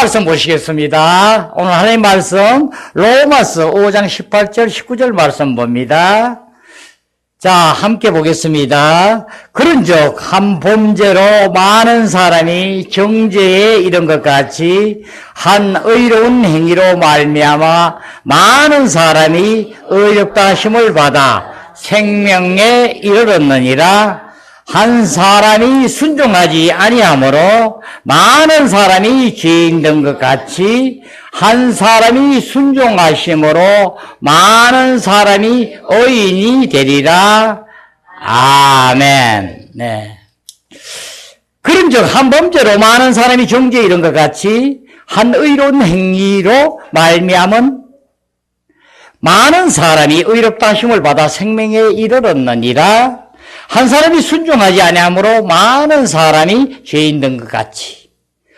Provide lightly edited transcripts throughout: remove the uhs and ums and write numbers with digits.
말씀 보시겠습니다. 오늘 하나님 말씀 로마서 5장 18절 19절 말씀 봅니다. 자, 함께 보겠습니다. 그런즉 한 범죄로 많은 사람이 정죄에 이른 것 같이 한 의로운 행위로 말미암아 많은 사람이 의롭다 하심을 받아 생명에 이르렀느니라. 한 사람이 순종하지 아니하므로 많은 사람이 죄인 된 것 같이 한 사람이 순종하심으로 많은 사람이 의인이 되리라. 아멘. 네. 그런즉 한 범죄로 많은 사람이 정죄에 이른 것 같이 한 의로운 행위로 말미암은 많은 사람이 의롭다 하심을 받아 생명에 이르렀느니라. 한 사람이 순종하지 아니하므로 많은 사람이 죄인 된 것 같이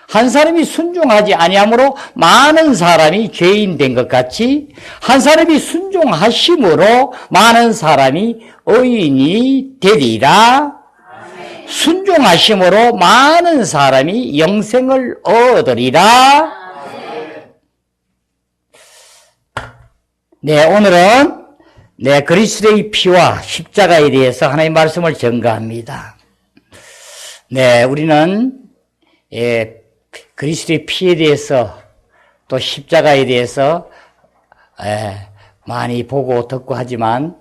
한 사람이 순종하지 아니하므로 많은 사람이 죄인 된 것 같이 한 사람이 순종하심으로 많은 사람이 의인이 되리라. 순종하심으로 많은 사람이 영생을 얻으리라. 네, 오늘은 그리스도의 피와 십자가에 대해서 하나님의 말씀을 전가합니다. 네, 우리는 그리스도의 피에 대해서 또 십자가에 대해서 많이 보고 듣고 하지만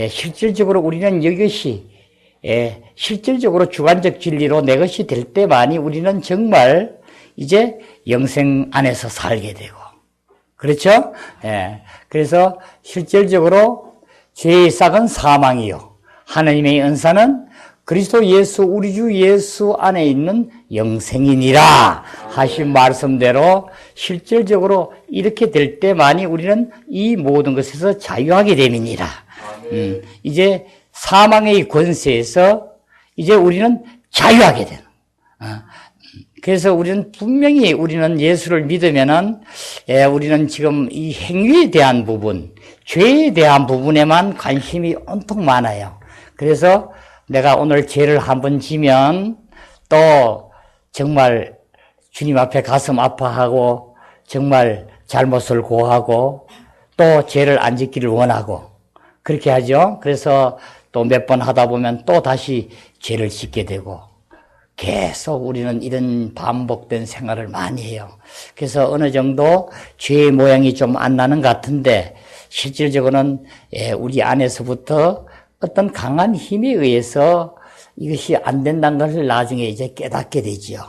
실질적으로 우리는 이것이 실질적으로 주관적 진리로 내 것이 될 때만이 우리는 정말 이제 영생 안에서 살게 되고, 그렇죠? 그래서 실질적으로 죄의 싹은 사망이요 하나님의 은사는 그리스도 예수 우리 주 예수 안에 있는 영생이니라 하신 말씀대로 실질적으로 이렇게 될 때만이 우리는 이 모든 것에서 자유하게 됨이니라. 이제 사망의 권세에서 이제 우리는 자유하게 되는. 그래서 우리는 분명히 우리는 예수를 믿으면은 우리는 지금 이 행위에 대한 부분, 죄에 대한 부분에만 관심이 온통 많아요. 그래서 내가 오늘 죄를 한번 지면 또 정말 주님 앞에 가슴 아파하고 정말 잘못을 고하고 또 죄를 안 짓기를 원하고 그렇게 하죠. 그래서 또 몇 번 하다 보면 또 다시 죄를 짓게 되고 계속 우리는 이런 반복된 생활을 많이 해요. 그래서 어느 정도 죄의 모양이 좀 안 나는 것 같은데 실질적으로는 우리 안에서부터 어떤 강한 힘에 의해서 이것이 안 된다는 것을 나중에 이제 깨닫게 되지요.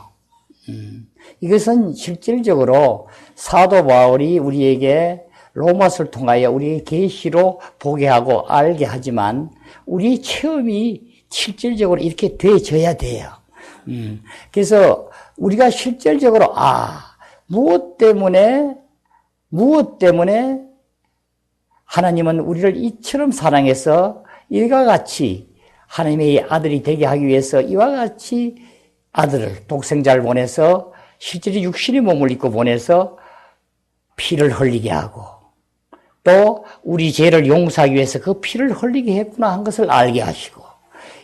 이것은 실질적으로 사도 바울이 우리에게 로마서를 통하여 우리의 계시로 보게 하고 알게 하지만 우리 체험이 실질적으로 이렇게 되어져야 돼요. 그래서 우리가 실질적으로 무엇 때문에 하나님은 우리를 이처럼 사랑해서 이와 같이 하나님의 아들이 되게 하기 위해서 이와 같이 아들을 독생자를 보내서 실제로 육신의 몸을 입고 보내서 피를 흘리게 하고 또 우리 죄를 용서하기 위해서 그 피를 흘리게 했구나 한 것을 알게 하시고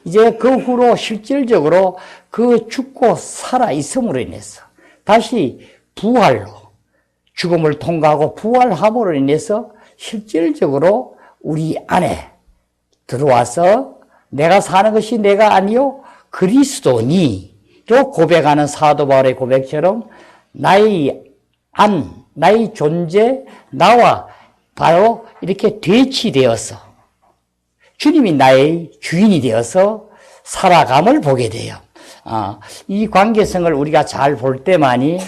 이제 그 후로 실질적으로 그 죽고 살아 있음으로 인해서 다시 부활로 죽음을 통과하고 부활함으로 인해서 실질적으로 우리 안에 들어와서 내가 사는 것이 내가 아니요 그리스도니로 고백하는 사도 바울의 고백처럼 나의 존재, 나와 바로 이렇게 대치되어서 주님이 나의 주인이 되어서 살아감을 보게 돼요. 이 관계성을 우리가 잘 볼 때만이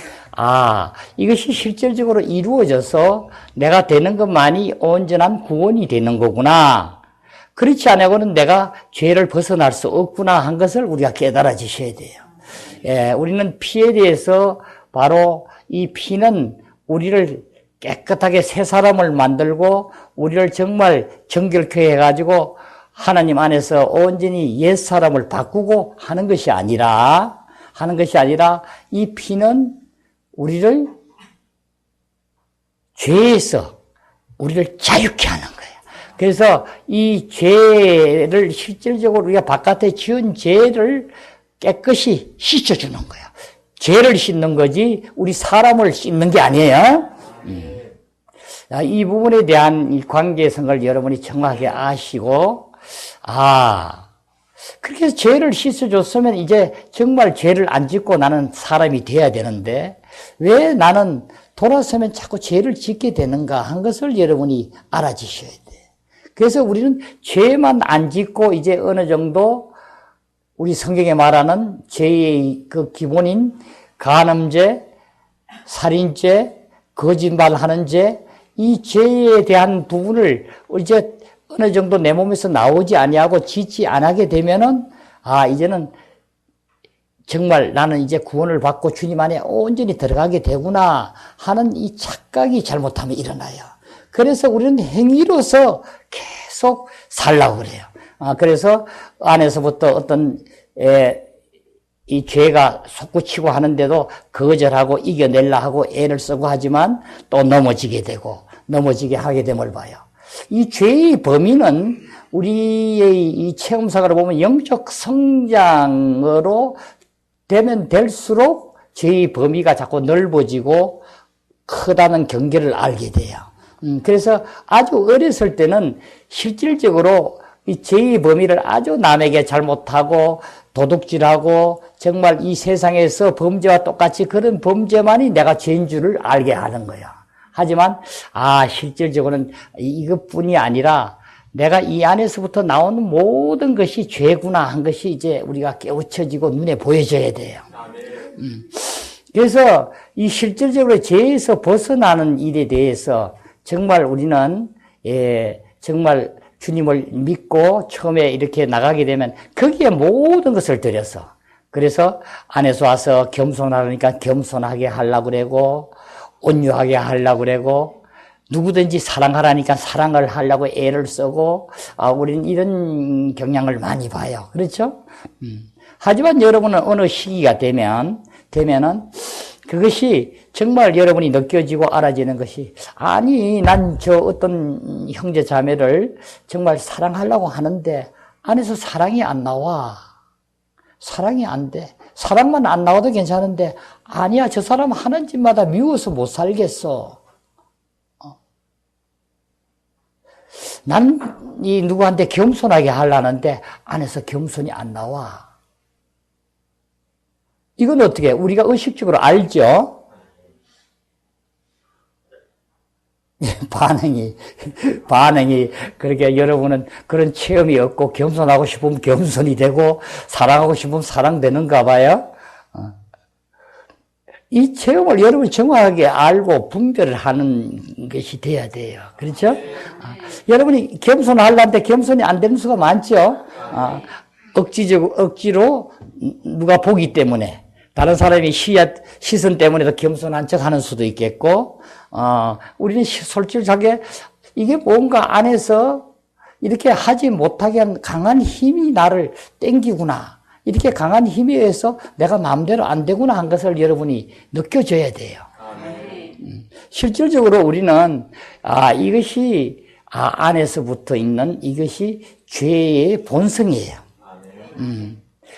이것이 실질적으로 이루어져서 내가 되는 것만이 온전한 구원이 되는 거구나. 그렇지 않고는 내가 죄를 벗어날 수 없구나 한 것을 우리가 깨달아지셔야 돼요. 우리는 피에 대해서 바로 이 피는 우리를 깨끗하게 새 사람을 만들고 우리를 정말 정결케 해가지고 하나님 안에서 온전히 옛 사람을 바꾸고 하는 것이 아니라 이 피는 우리를 죄에서 우리를 자유케 하는 거예요. 그래서 이 죄를 실질적으로 우리가 바깥에 지은 죄를 깨끗이 씻어주는 거예요. 죄를 씻는 거지 우리 사람을 씻는 게 아니에요. 이 부분에 대한 이 관계성을 여러분이 정확하게 아시고, 그렇게 해서 죄를 씻어줬으면 이제 정말 죄를 안 짓고 나는 사람이 돼야 되는데, 왜 나는 돌아서면 자꾸 죄를 짓게 되는가 한 것을 여러분이 알아주셔야 돼. 그래서 우리는 죄만 안 짓고 이제 어느 정도 우리 성경에 말하는 죄의 그 기본인 간음죄, 살인죄, 거짓말하는 죄, 이 죄에 대한 부분을 이제 어느 정도 내 몸에서 나오지 아니하고 짓지 안 하게 되면은 이제는 정말 나는 이제 구원을 받고 주님 안에 온전히 들어가게 되구나 하는 이 착각이 잘못하면 일어나요. 그래서 우리는 행위로서 계속 살라고 그래요. 그래서 안에서부터 어떤 이 죄가 솟구치고 하는데도 거절하고 이겨내려 하고 애를 쓰고 하지만 또 넘어지게 되고 넘어지게 하게 됨을 봐요. 이 죄의 범위는 우리의 이 체험사가를 보면 영적 성장으로 되면 될수록 죄의 범위가 자꾸 넓어지고 크다는 경계를 알게 돼요. 그래서 아주 어렸을 때는 실질적으로 이 죄의 범위를 아주 남에게 잘못하고 도둑질하고 정말 이 세상에서 범죄와 똑같이 그런 범죄만이 내가 죄인 줄을 알게 하는 거야. 하지만 실질적으로는 이것뿐이 아니라 내가 이 안에서부터 나오는 모든 것이 죄구나 한 것이 이제 우리가 깨우쳐지고 눈에 보여져야 돼요. 그래서 이 실질적으로 죄에서 벗어나는 일에 대해서 정말 우리는 정말 주님을 믿고 처음에 이렇게 나가게 되면 거기에 모든 것을 들여서, 그래서 안에서 와서 겸손하니까 겸손하게 하려고 그러고 온유하게 하려고 그러고 누구든지 사랑하라니까 사랑을 하려고 애를 쓰고 우리는 이런 경향을 많이 봐요. 그렇죠? 하지만 여러분은 어느 시기가 되면은 그것이 정말 여러분이 느껴지고 알아지는 것이 난 저 어떤 형제 자매를 정말 사랑하려고 하는데 안에서 사랑이 안 나와. 사랑이 안 돼. 사랑만 안 나와도 괜찮은데 아니야, 저 사람 하는 짓마다 미워서 못 살겠어. 난 이 누구한테 겸손하게 하려는데 안에서 겸손이 안 나와. 이건 어떻게 우리가 의식적으로 알죠? 반응이 그렇게 여러분은 그런 체험이 없고 겸손하고 싶으면 겸손이 되고 사랑하고 싶으면 사랑되는가 봐요. 이 체험을 여러분이 정확하게 알고 분별을 하는 것이 돼야 돼요. 그렇죠? 여러분이 겸손하려는데 겸손이 안 되는 수가 많죠. 억지로 누가 보기 때문에 다른 사람이 시선 때문에도 겸손한 척 하는 수도 있겠고, 우리는 솔직하게 이게 뭔가 안에서 이렇게 하지 못하게 한 강한 힘이 나를 땡기구나. 이렇게 강한 힘에 의해서 내가 마음대로 안 되구나 한 것을 여러분이 느껴져야 돼요. 실질적으로 우리는, 이것이, 안에서부터 있는 이것이 죄의 본성이에요.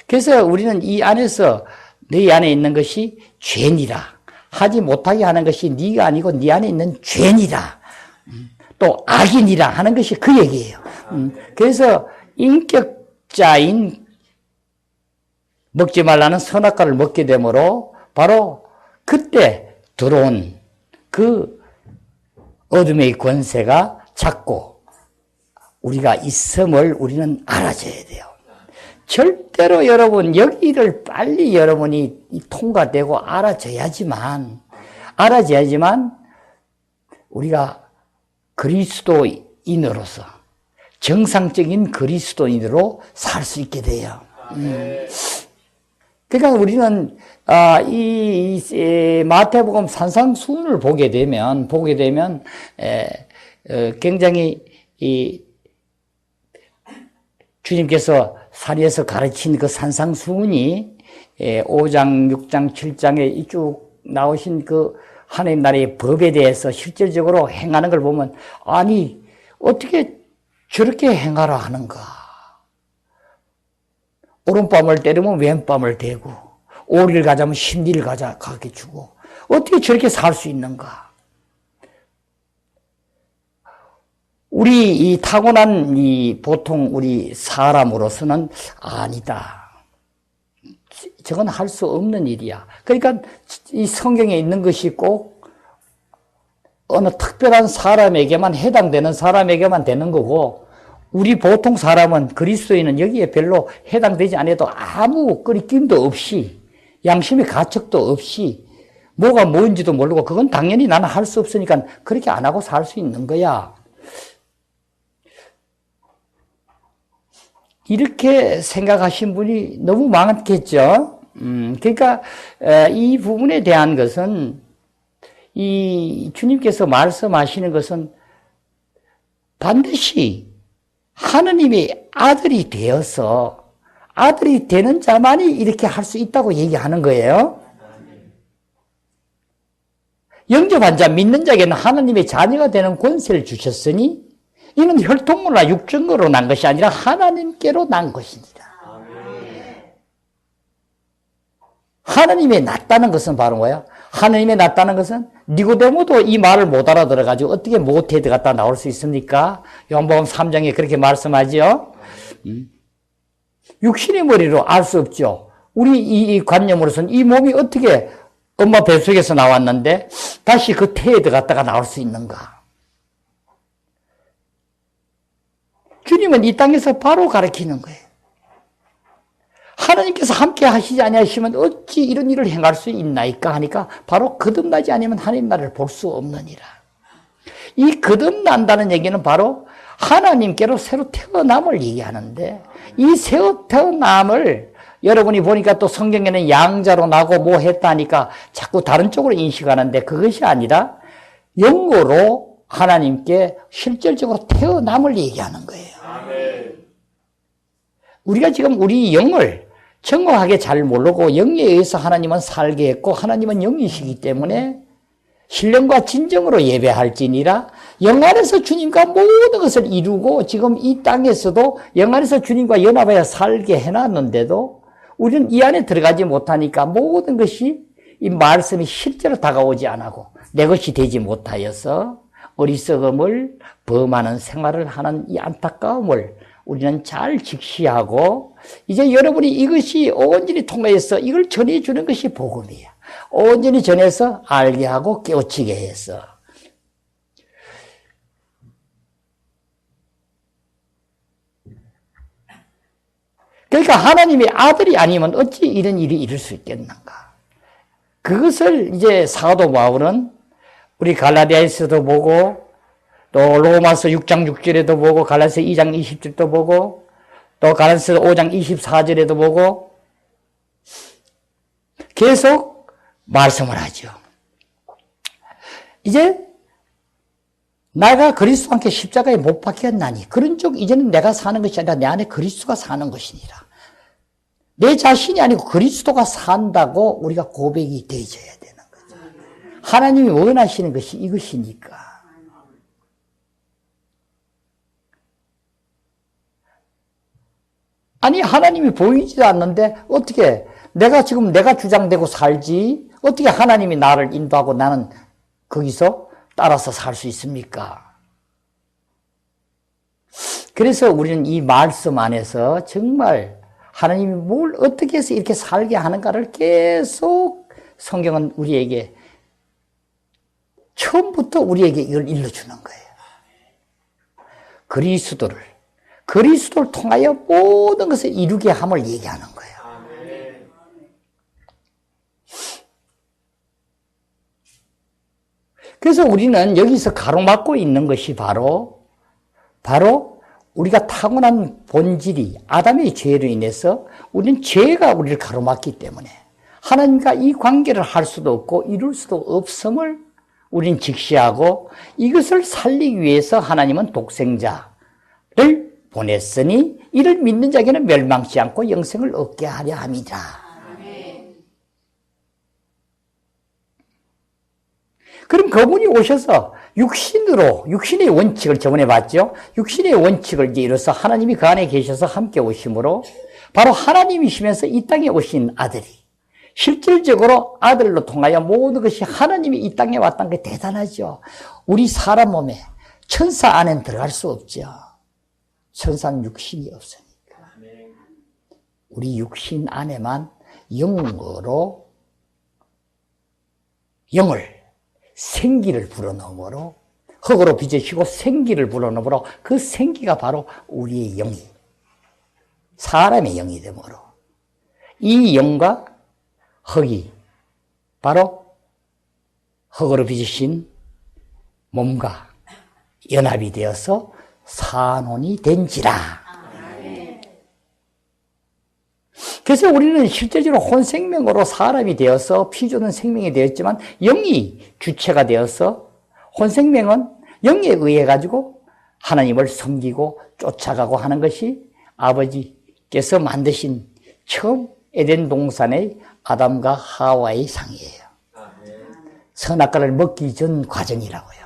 그래서 우리는 이 안에서 네 안에 있는 것이 죄니라. 하지 못하게 하는 것이 네가 아니고 네 안에 있는 죄니라. 또 악인이라 하는 것이 그 얘기예요. 그래서 인격자인 먹지 말라는 선악과를 먹게 되므로 바로 그때 들어온 그 어둠의 권세가 작고 우리가 있음을 우리는 알아줘야 돼요. 절대로 여러분 여기를 빨리 여러분이 통과되고 알아줘야지만 우리가 그리스도인으로서 정상적인 그리스도인으로 살 수 있게 돼요. 그러니까 우리는 이 마태복음 산상수훈을 보게 되면 굉장히 이 주님께서 사리에서 가르친 그 산상수훈이 5장, 6장, 7장에 쭉 나오신 그 하나님 나라의 법에 대해서 실질적으로 행하는 걸 보면 어떻게 저렇게 행하라 하는가. 오른뺨을 때리면 왼뺨을 대고 오리를 가자면 심리를 가게 주고 어떻게 저렇게 살 수 있는가? 우리 이 타고난 보통 우리 사람으로서는 아니다. 저건 할 수 없는 일이야. 그러니까 이 성경에 있는 것이 꼭 어느 특별한 사람에게만 해당되는 사람에게만 되는 거고 우리 보통 사람은 그리스도인은 여기에 별로 해당되지 않아도 아무 끄리낌도 없이 양심의 가책도 없이 뭐가 뭔지도 모르고 그건 당연히 나는 할 수 없으니까 그렇게 안 하고 살 수 있는 거야. 이렇게 생각하신 분이 너무 많겠죠. 그러니까 이 부분에 대한 것은 이 주님께서 말씀하시는 것은 반드시 하느님의 아들이 되어서 아들이 되는 자만이 이렇게 할 수 있다고 얘기하는 거예요. 영접한 자, 믿는 자에게는 하느님의 자녀가 되는 권세를 주셨으니 이는 혈통으로나 육정으로 난 것이 아니라 하나님께로 난 것이니라. 하나님의 낫다는 것은 바로 뭐야? 하나님의 낫다는 것은 니고데모도 이 말을 못 알아들어가지고 어떻게 모태에 들어갔다 나올 수 있습니까? 요한복음 3장에 그렇게 말씀하지요. 육신의 머리로 알 수 없죠. 우리 이 관념으로서는 이 몸이 어떻게 엄마 뱃속에서 나왔는데 다시 그 태에 들어갔다가 나올 수 있는가? 주님은 이 땅에서 바로 가르치는 거예요. 하나님께서 함께 하시지 아니하시면 어찌 이런 일을 행할 수 있나이까 하니까 바로 거듭나지 않으면 하나님 나라를 볼 수 없느니라. 이 거듭난다는 얘기는 바로 하나님께로 새로 태어남을 얘기하는데 이 새로 태어남을 여러분이 보니까 또 성경에는 양자로 나고 뭐 했다 하니까 자꾸 다른 쪽으로 인식하는데 그것이 아니라 영으로 하나님께 실질적으로 태어남을 얘기하는 거예요. 우리가 지금 우리 영을 정확하게 잘 모르고 영에 의해서 하나님은 살게 했고 하나님은 영이시기 때문에 신령과 진정으로 예배할지니라 영 안에서 주님과 모든 것을 이루고 지금 이 땅에서도 영 안에서 주님과 연합하여 살게 해놨는데도 우리는 이 안에 들어가지 못하니까 모든 것이 이 말씀이 실제로 다가오지 않고 내 것이 되지 못하여서 어리석음을 범하는 생활을 하는 이 안타까움을 우리는 잘 직시하고 이제 여러분이 이것이 온전히 통해서 이걸 전해주는 것이 복음이에요. 온전히 전해서 알게 하고 깨우치게 해서 그러니까 하나님의 아들이 아니면 어찌 이런 일이 이룰 수 있겠는가. 그것을 이제 사도 바울은 우리 갈라디아에서도 보고 또 로마서 6장 6절에도 보고 갈라디아서 2장 20절도 보고 또 갈라디아서 5장 24절에도 보고 계속 말씀을 하죠. 이제 내가 그리스도와 함께 십자가에 못 박혔나니 그런 쪽 이제는 내가 사는 것이 아니라 내 안에 그리스도가 사는 것이니라. 내 자신이 아니고 그리스도가 산다고 우리가 고백이 되어져야 되는 거죠. 하나님이 원하시는 것이 이것이니까. 아니 하나님이 보이지도 않는데 어떻게 내가 지금 내가 주장되고 살지 어떻게 하나님이 나를 인도하고 나는 거기서 따라서 살 수 있습니까? 그래서 우리는 이 말씀 안에서 정말 하나님이 뭘 어떻게 해서 이렇게 살게 하는가를 계속 성경은 우리에게 처음부터 우리에게 이걸 일러주는 거예요. 그리스도를 통하여 모든 것을 이루게 함을 얘기하는 거예요. 그래서 우리는 여기서 가로막고 있는 것이 바로 우리가 타고난 본질이 아담의 죄로 인해서 우리는 죄가 우리를 가로막기 때문에 하나님과 이 관계를 할 수도 없고 이룰 수도 없음을 우리는 직시하고 이것을 살리기 위해서 하나님은 독생자를 보냈으니 이를 믿는 자에게는 멸망치 않고 영생을 얻게 하려 함이라. 그럼 그분이 오셔서 육신의 원칙을 저번에 봤죠? 육신의 원칙을 이제 이뤄서 하나님이 그 안에 계셔서 함께 오심으로 바로 하나님이시면서 이 땅에 오신 아들이 실질적으로 아들로 통하여 모든 것이 하나님이 이 땅에 왔다는 게 대단하죠. 우리 사람 몸에 천사 안에는 들어갈 수 없죠. 천사는 육신이 없으니까. 우리 육신 안에만 영으로 영을 생기를 불어넣으므로 흙으로 빚으시고 생기를 불어넣으므로 그 생기가 바로 우리의 영이 사람의 영이 되므로 이 영과 흙이 바로 흙으로 빚으신 몸과 연합이 되어서 산혼이 된지라. 그래서 우리는 실제적으로 혼생명으로 사람이 되어서 피조는 생명이 되었지만 영이 주체가 되어서 혼생명은 영에 의해 가지고 하나님을 섬기고 쫓아가고 하는 것이 아버지께서 만드신 처음 에덴 동산의 아담과 하와의 상이에요. 선악과를 먹기 전 과정이라고요.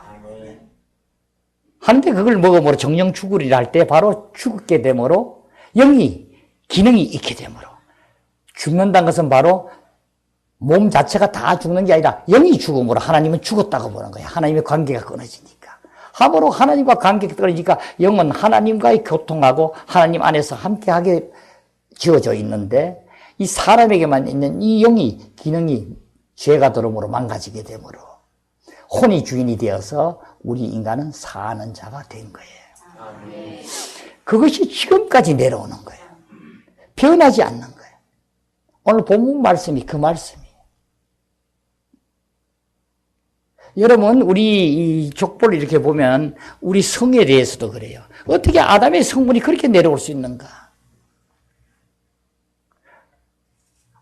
한데 그걸 먹음으로 정령 죽으리라 할 때 바로 죽게 되므로 영이 기능이 잃게 되므로 죽는다는 것은 바로 몸 자체가 다 죽는 게 아니라 영이 죽음으로 하나님은 죽었다고 보는 거예요. 하나님의 관계가 끊어지니까. 함으로 하나님과 관계가 끊어지니까 영은 하나님과의 교통하고 하나님 안에서 함께하게 지어져 있는데 이 사람에게만 있는 이 영이 기능이 죄가 들어옴으로 망가지게 되므로 혼이 주인이 되어서 우리 인간은 사는 자가 된 거예요. 그것이 지금까지 내려오는 거예요. 변하지 않는 거예요. 오늘 본문 말씀이 그 말씀이에요. 여러분, 우리 이 족보를 이렇게 보면 우리 성에 대해서도 그래요. 어떻게 아담의 성분이 그렇게 내려올 수 있는가?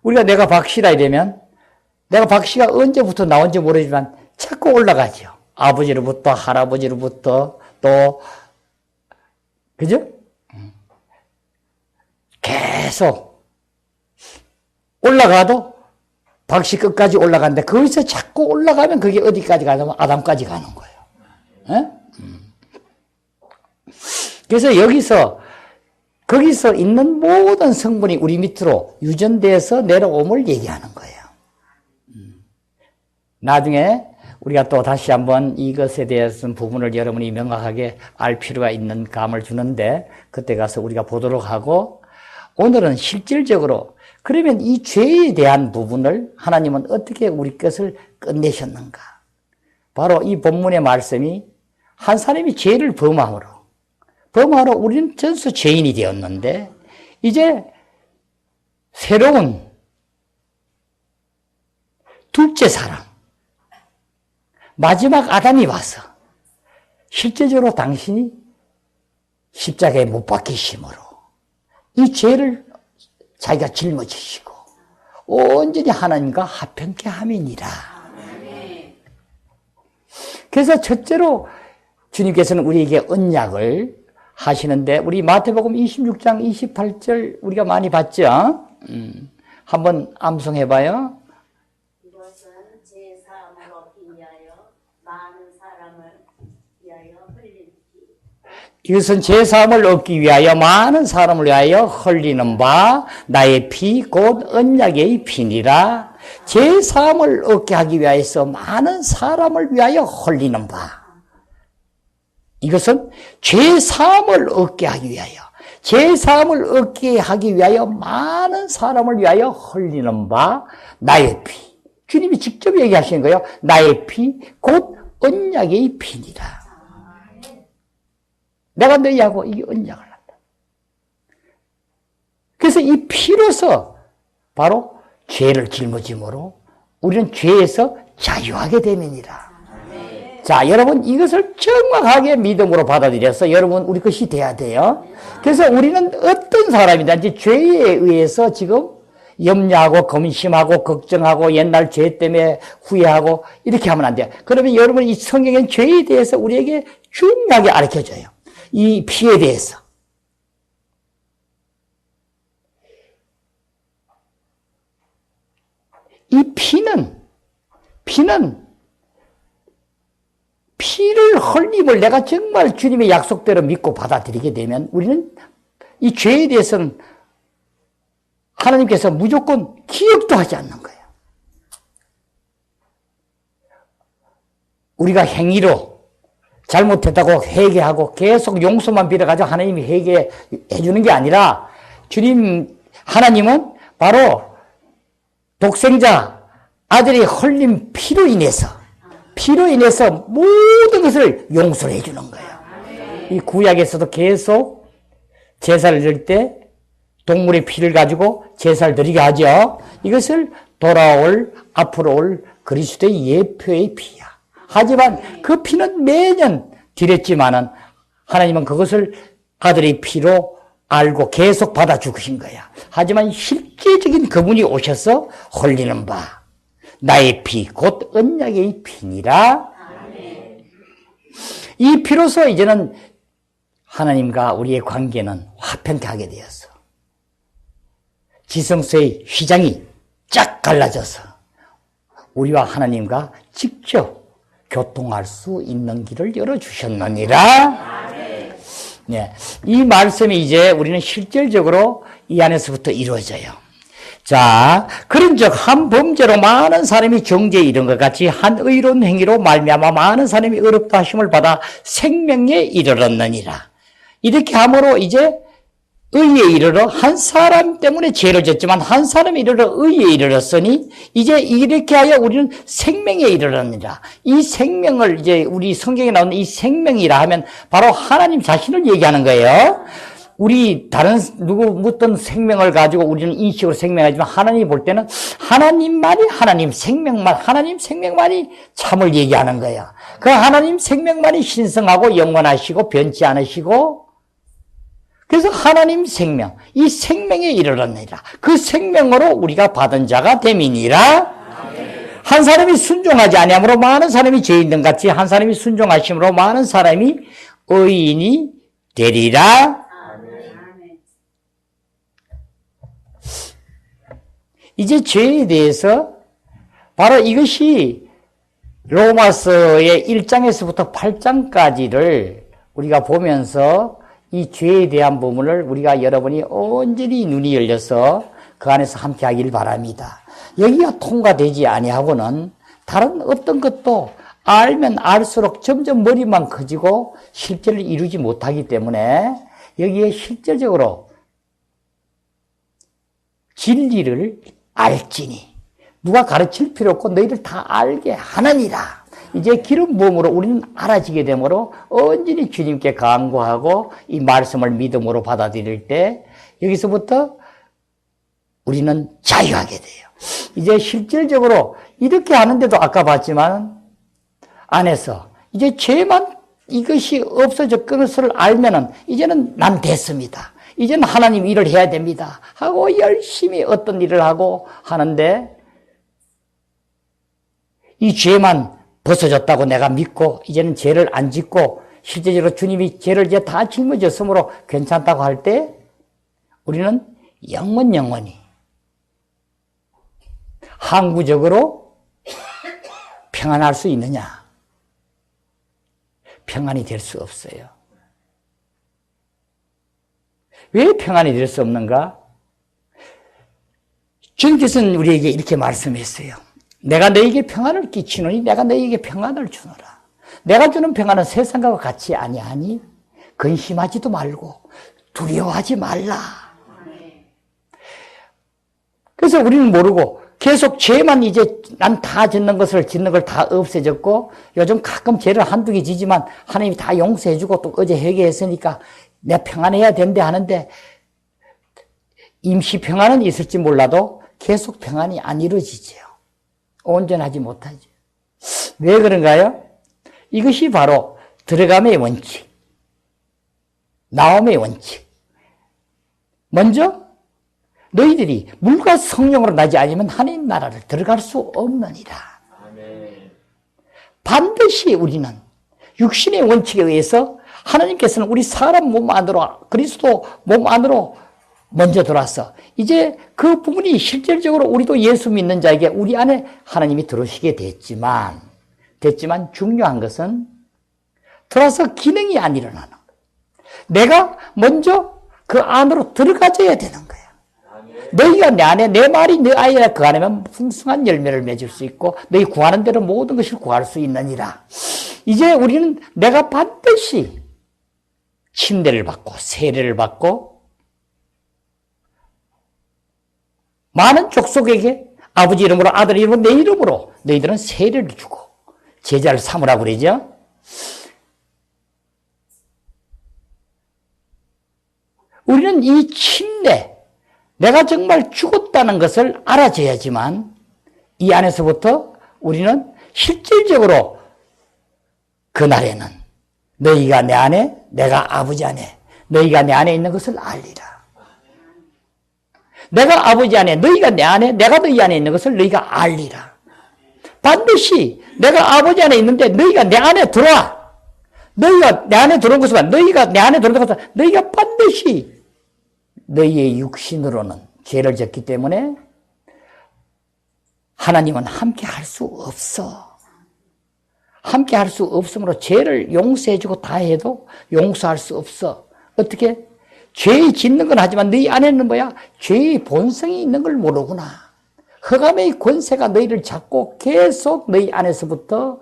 우리가 내가 박씨라 이러면 내가 박씨가 언제부터 나온지 모르지만 자꾸 올라가죠. 아버지로부터 할아버지로부터 또 그죠? 계속 올라가도 박씨 끝까지 올라가는데 거기서 자꾸 올라가면 그게 어디까지 가냐면 아담까지 가는 거예요. 그래서 거기서 있는 모든 성분이 우리 밑으로 유전돼서 내려옴을 얘기하는 거예요. 나중에 우리가 또 다시 한번 이것에 대해서 부분을 여러분이 명확하게 알 필요가 있는 감을 주는데 그때 가서 우리가 보도록 하고 오늘은 실질적으로 그러면 이 죄에 대한 부분을 하나님은 어떻게 우리 것을 끝내셨는가? 바로 이 본문의 말씀이 한 사람이 죄를 범함으로 우리는 전수 죄인이 되었는데 이제 새로운 둘째 사람 마지막 아담이 와서 실제적으로 당신이 십자가에 못 박히심으로 이 죄를 자기가 짊어지시고 온전히 하나님과 합평케 함이니라. 그래서 첫째로 주님께서는 우리에게 언약을 하시는데 우리 마태복음 26장 28절 우리가 많이 봤죠? 한번 암송해봐요. 이것은 제 사함을 얻기 위하여 많은 사람을 위하여 흘린 피. 이것은 제 사함을 얻기 위하여 많은 사람을 위하여 흘리는 바 나의 피 곧 언약의 피니라. 제 사함을 얻게 하기 위하여서 많은 사람을 위하여 흘리는 바. 이것은 죄 사함을 얻게 하기 위하여 죄 사함을 얻게 하기 위하여 많은 사람을 위하여 흘리는 바 나의 피. 주님이 직접 얘기하시는 거예요. 나의 피 곧 언약의 피니라. 내가 너희하고 이 언약을 한다. 그래서 이 피로서 바로 죄를 짊어짐으로 우리는 죄에서 자유하게 됨이니라. 자, 여러분 이것을 정확하게 믿음으로 받아들여서 여러분 우리 것이 돼야 돼요. 그래서 우리는 어떤 사람이든지 죄에 의해서 지금 염려하고 검심하고 걱정하고 옛날 죄 때문에 후회하고 이렇게 하면 안 돼요. 그러면 여러분 이 성경엔 죄에 대해서 우리에게 중요하게 가르쳐줘요. 이 피에 대해서. 이 피를 흘림을 내가 정말 주님의 약속대로 믿고 받아들이게 되면 우리는 이 죄에 대해서는 하나님께서 무조건 기억도 하지 않는 거예요. 우리가 행위로 잘못했다고 회개하고 계속 용서만 빌어가지고 하나님이 회개해 주는 게 아니라 주님 하나님은 바로 독생자 아들이 흘린 피로 인해서 모든 것을 용서를 해 주는 거예요. 이 구약에서도 계속 제사를 드릴 때 동물의 피를 가지고 제사를 드리게 하죠. 이것을 앞으로 올 그리스도의 예표의 피야. 하지만 그 피는 매년 드렸지만은 하나님은 그것을 아들의 피로 알고 계속 받아 주신 거야. 하지만 실제적인 그분이 오셔서 흘리는 바 나의 피 곧 언약의 피니라. 이 피로서 이제는 하나님과 우리의 관계는 화평케 하게 되었어. 지성소의 휘장이 쫙 갈라져서 우리와 하나님과 직접 교통할 수 있는 길을 열어주셨느니라. 네, 이 말씀이 이제 우리는 실질적으로 이 안에서부터 이루어져요. 자, 그런즉 한 범죄로 많은 사람이 정죄에 이른 것 같이 한 의로운 행위로 말미암아 많은 사람이 의롭다 하심을 받아 생명에 이르렀느니라. 이렇게 함으로 이제 의에 이르러 한 사람 때문에 죄를 졌지만 한 사람이 이르러 의에 이르렀으니 이제 이렇게 하여 우리는 생명에 이르렀느니라. 이 생명을 이제 우리 성경에 나오는 이 생명이라 하면 바로 하나님 자신을 얘기하는 거예요. 우리 다른 누구 묻던 생명을 가지고 우리는 인식으로 생명하지만 하나님이 볼 때는 하나님 생명만이 참을 얘기하는 거예요. 그 하나님 생명만이 신성하고 영원하시고 변치 않으시고 그래서 하나님 생명, 이 생명에 이르렀느니라. 그 생명으로 우리가 받은 자가 됨이니라. 한 사람이 순종하지 아니함으로 많은 사람이 죄인들 같이 한 사람이 순종하심으로 많은 사람이 의인이 되리라. 이제 죄에 대해서 바로 이것이 로마서의 1장에서부터 8장까지를 우리가 보면서 이 죄에 대한 부분을 우리가 여러분이 온전히 눈이 열려서 그 안에서 함께 하길 바랍니다. 여기가 통과되지 아니하고는 다른 어떤 것도 알면 알수록 점점 머리만 커지고 실제를 이루지 못하기 때문에 여기에 실제적으로 진리를 알지니 누가 가르칠 필요 없고 너희들 다 알게 하느니라. 이제 기름 부음으로 우리는 알아지게 되므로 온전히 주님께 간구하고 이 말씀을 믿음으로 받아들일 때 여기서부터 우리는 자유하게 돼요. 이제 실질적으로 이렇게 하는데도 아까 봤지만 안에서 이제 죄만 이것이 없어져 그것을 알면은 이제는 난 됐습니다. 이제는 하나님 일을 해야 됩니다. 하고 열심히 어떤 일을 하고 하는데 이 죄만 벗어졌다고 내가 믿고 이제는 죄를 안 짓고 실제적으로 주님이 죄를 이제 다 짊어졌으므로 괜찮다고 할 때 우리는 영원히 항구적으로 평안할 수 있느냐? 평안이 될 수 없어요. 왜 평안이 될 수 없는가? 주님께서는 우리에게 이렇게 말씀했어요. 내가 너에게 평안을 끼치노니 내가 너에게 평안을 주노라. 내가 주는 평안은 세상과 같이 아니하니 근심하지도 말고 두려워하지 말라. 그래서 우리는 모르고 계속 죄만 이제 난 다 짓는 걸 다 없애졌고 요즘 가끔 죄를 한두 개 지지만 하나님이 다 용서해주고 또 어제 회개했으니까 내가 평안해야 된대 하는데 임시 평안은 있을지 몰라도 계속 평안이 안 이루어지죠. 온전하지 못하죠. 왜 그런가요? 이것이 바로 들어감의 원칙, 나옴의 원칙. 먼저 너희들이 물과 성령으로 나지 않으면 하나님 나라를 들어갈 수 없느니라. 반드시 우리는 육신의 원칙에 의해서 하나님께서는 우리 사람 몸 안으로 그리스도 몸 안으로 먼저 들어왔어. 이제 그 부분이 실질적으로 우리도 예수 믿는 자에게 우리 안에 하나님이 들어오시게 됐지만 중요한 것은 들어와서 기능이 안 일어나는 거야. 내가 먼저 그 안으로 들어가줘야 되는 거야. 너희가 내 안에 내 말이 내 안에 그 안에면 풍성한 열매를 맺을 수 있고 너희 구하는 대로 모든 것을 구할 수 있느니라. 이제 우리는 내가 반드시 침례를 받고 세례를 받고 많은 족속에게 아버지 이름으로 아들 이름으로 내 이름으로 너희들은 세례를 주고 제자를 삼으라고 그러죠. 우리는 이 침례, 내가 정말 죽었다는 것을 알아줘야지만 이 안에서부터 우리는 실질적으로 그날에는 너희가 내 안에 내가 아버지 안에 너희가 내 안에 있는 것을 알리라. 내가 아버지 안에 너희가 내 안에 내가 너희 안에 있는 것을 너희가 알리라. 반드시 내가 아버지 안에 있는데 너희가 내 안에 들어와. 너희가 내 안에 들어온 것은 너희가 내 안에 들어온 것은 너희가 반드시 너희의 육신으로는 죄를 졌기 때문에 하나님은 함께 할 수 없어. 함께 할 수 없으므로 죄를 용서해주고 다 해도 용서할 수 없어. 어떻게? 죄 짓는 건 하지만 너희 안에는 뭐야? 죄의 본성이 있는 걸 모르구나. 흑암의 권세가 너희를 잡고 계속 너희 안에서부터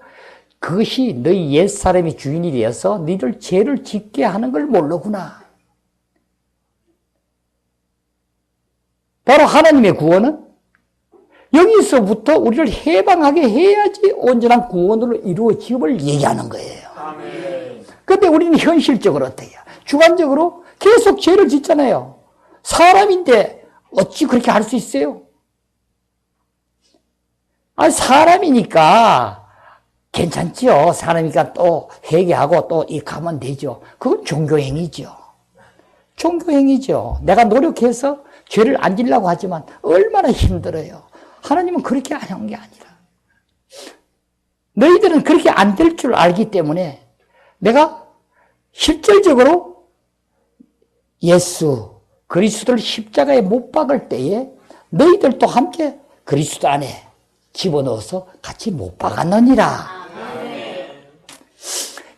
그것이 너희 옛사람이 주인이 되어서 너희를 죄를 짓게 하는 걸 모르구나. 바로 하나님의 구원은 여기서부터 우리를 해방하게 해야지 온전한 구원으로 이루어짐을 얘기하는 거예요. 그런데 우리는 현실적으로 어때요? 주관적으로 계속 죄를 짓잖아요. 사람인데 어찌 그렇게 할 수 있어요? 사람이니까 괜찮지요. 사람이니까 또 회개하고 또 이 가면 되죠. 그건 종교행위죠. 종교행위죠. 내가 노력해서 죄를 안 지려고 하지만 얼마나 힘들어요. 하나님은 그렇게 안 한 게 아니라 너희들은 그렇게 안 될 줄 알기 때문에 내가 실질적으로 예수 그리스도를 십자가에 못 박을 때에 너희들도 함께 그리스도 안에 집어넣어서 같이 못 박았느니라.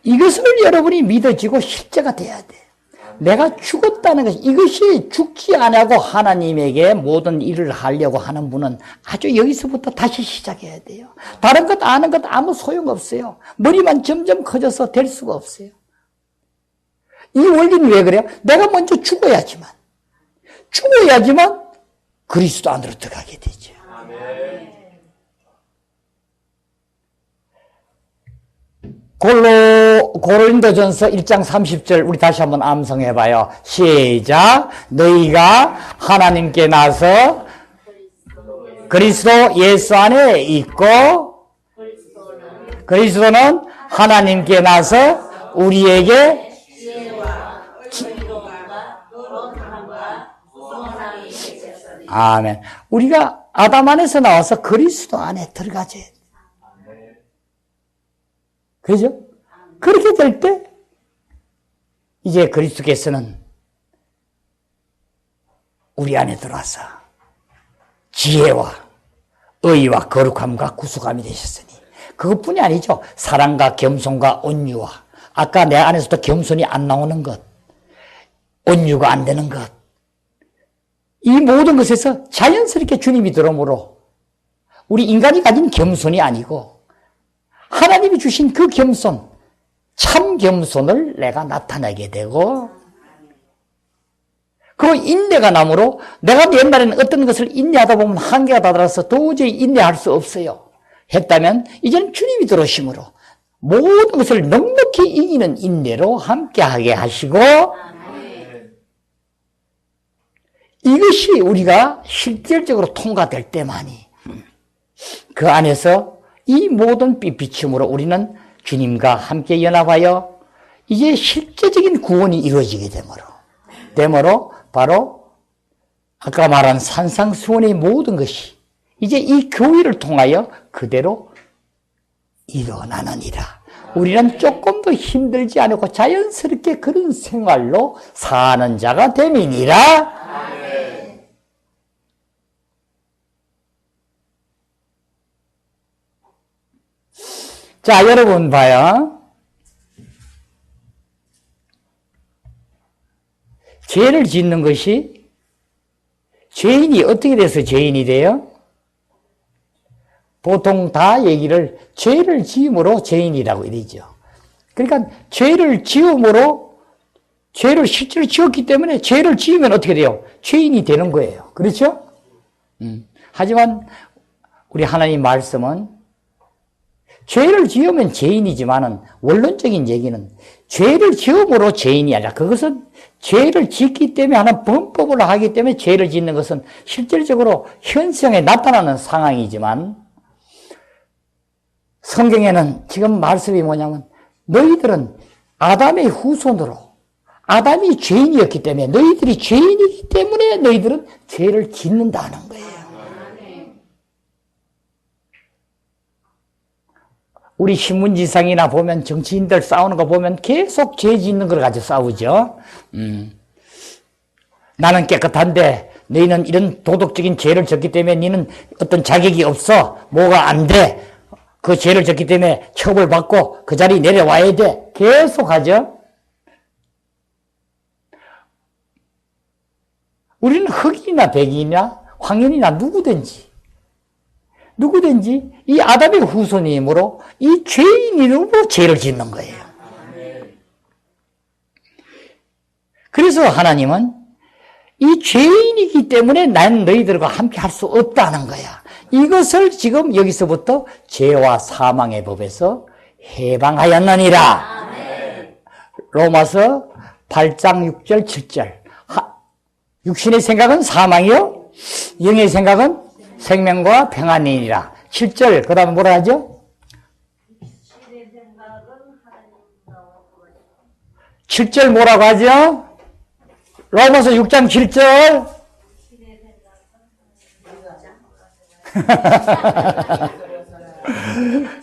이것을 여러분이 믿어지고 실제가 돼야 돼. 내가 죽었다는 것, 이것이 죽지 않고 하나님에게 모든 일을 하려고 하는 분은 아주 여기서부터 다시 시작해야 돼요. 다른 것 아는 것 아무 소용없어요. 머리만 점점 커져서 될 수가 없어요. 이 원리는 왜 그래요? 내가 먼저 죽어야지만 그리스도 안으로 들어가게 되죠. 고린도전서 1장 30절 우리 다시 한번 암송해봐요. 시작. 너희가 하나님께 나서 그리스도 예수 안에 있고 그리스도는 하나님께 나서 우리에게 아멘. 우리가 아담 안에서 나와서 그리스도 안에 들어가지. 그죠? 그렇게 될 때 이제 그리스도께서는 우리 안에 들어와서 지혜와 의와 거룩함과 구속함이 되셨으니 그것뿐이 아니죠. 사랑과 겸손과 온유와 아까 내 안에서도 겸손이 안 나오는 것, 온유가 안 되는 것, 이 모든 것에서 자연스럽게 주님이 들어오므로 우리 인간이 가진 겸손이 아니고 하나님이 주신 그 겸손, 참 겸손을 내가 나타내게 되고 그 인내가 나므로 내가 옛날에는 어떤 것을 인내하다 보면 한계가 다다라서 도저히 인내할 수 없어요. 했다면 이제는 주님이 들어오심으로 모든 것을 넉넉히 이기는 인내로 함께하게 하시고 이것이 우리가 실질적으로 통과될 때만이 그 안에서 이 모든 빛비춤으로 우리는 주님과 함께 연합하여 이제 실제적인 구원이 이루어지게 되므로 바로 아까 말한 산상수훈의 모든 것이 이제 이 교회를 통하여 그대로 일어나느니라. 우리는 조금 더 힘들지 않고 자연스럽게 그런 생활로 사는 자가 됨이니라. 자, 여러분 봐요. 죄를 짓는 것이 죄인이 어떻게 돼서 죄인이 돼요? 보통 다 얘기를 죄를 지음으로 죄인이라고 이러죠. 그러니까 죄를 지음으로 죄를 실제로 지었기 때문에 죄를 지으면 어떻게 돼요? 죄인이 되는 거예요. 그렇죠? 하지만 우리 하나님 말씀은 죄를 지으면 죄인이지만은 원론적인 얘기는 죄를 지음으로 죄인이 아니라 그것은 죄를 짓기 때문에 하는 범법을 하기 때문에 죄를 짓는 것은 실질적으로 현상에 나타나는 상황이지만 성경에는 지금 말씀이 뭐냐면 너희들은 아담의 후손으로 아담이 죄인이었기 때문에 너희들이 죄인이기 때문에 너희들은 죄를 짓는다는 거예요. 우리 신문지상이나 보면 정치인들 싸우는 거 보면 계속 죄 짓는 걸 가지고 싸우죠. 나는 깨끗한데 너희는 이런 도덕적인 죄를 졌기 때문에 너희는 어떤 자격이 없어. 뭐가 안 돼. 그 죄를 졌기 때문에 처벌받고 그 자리에 내려와야 돼. 계속 하죠. 우리는 흑인이나 백인이나 황인이나 누구든지 이 아담의 후손이므로 이 죄인으로 죄를 짓는 거예요. 그래서 하나님은 이 죄인이기 때문에 난 너희들과 함께 할 수 없다는 거야. 이것을 지금 여기서부터 죄와 사망의 법에서 해방하였느니라. 로마서 8장 6절 7절. 육신의 생각은 사망이요 영의 생각은 생명과 평안이니라. 7절 그 다음에 뭐라 하죠? 7절 뭐라고 하죠? 로마서 6장 7절.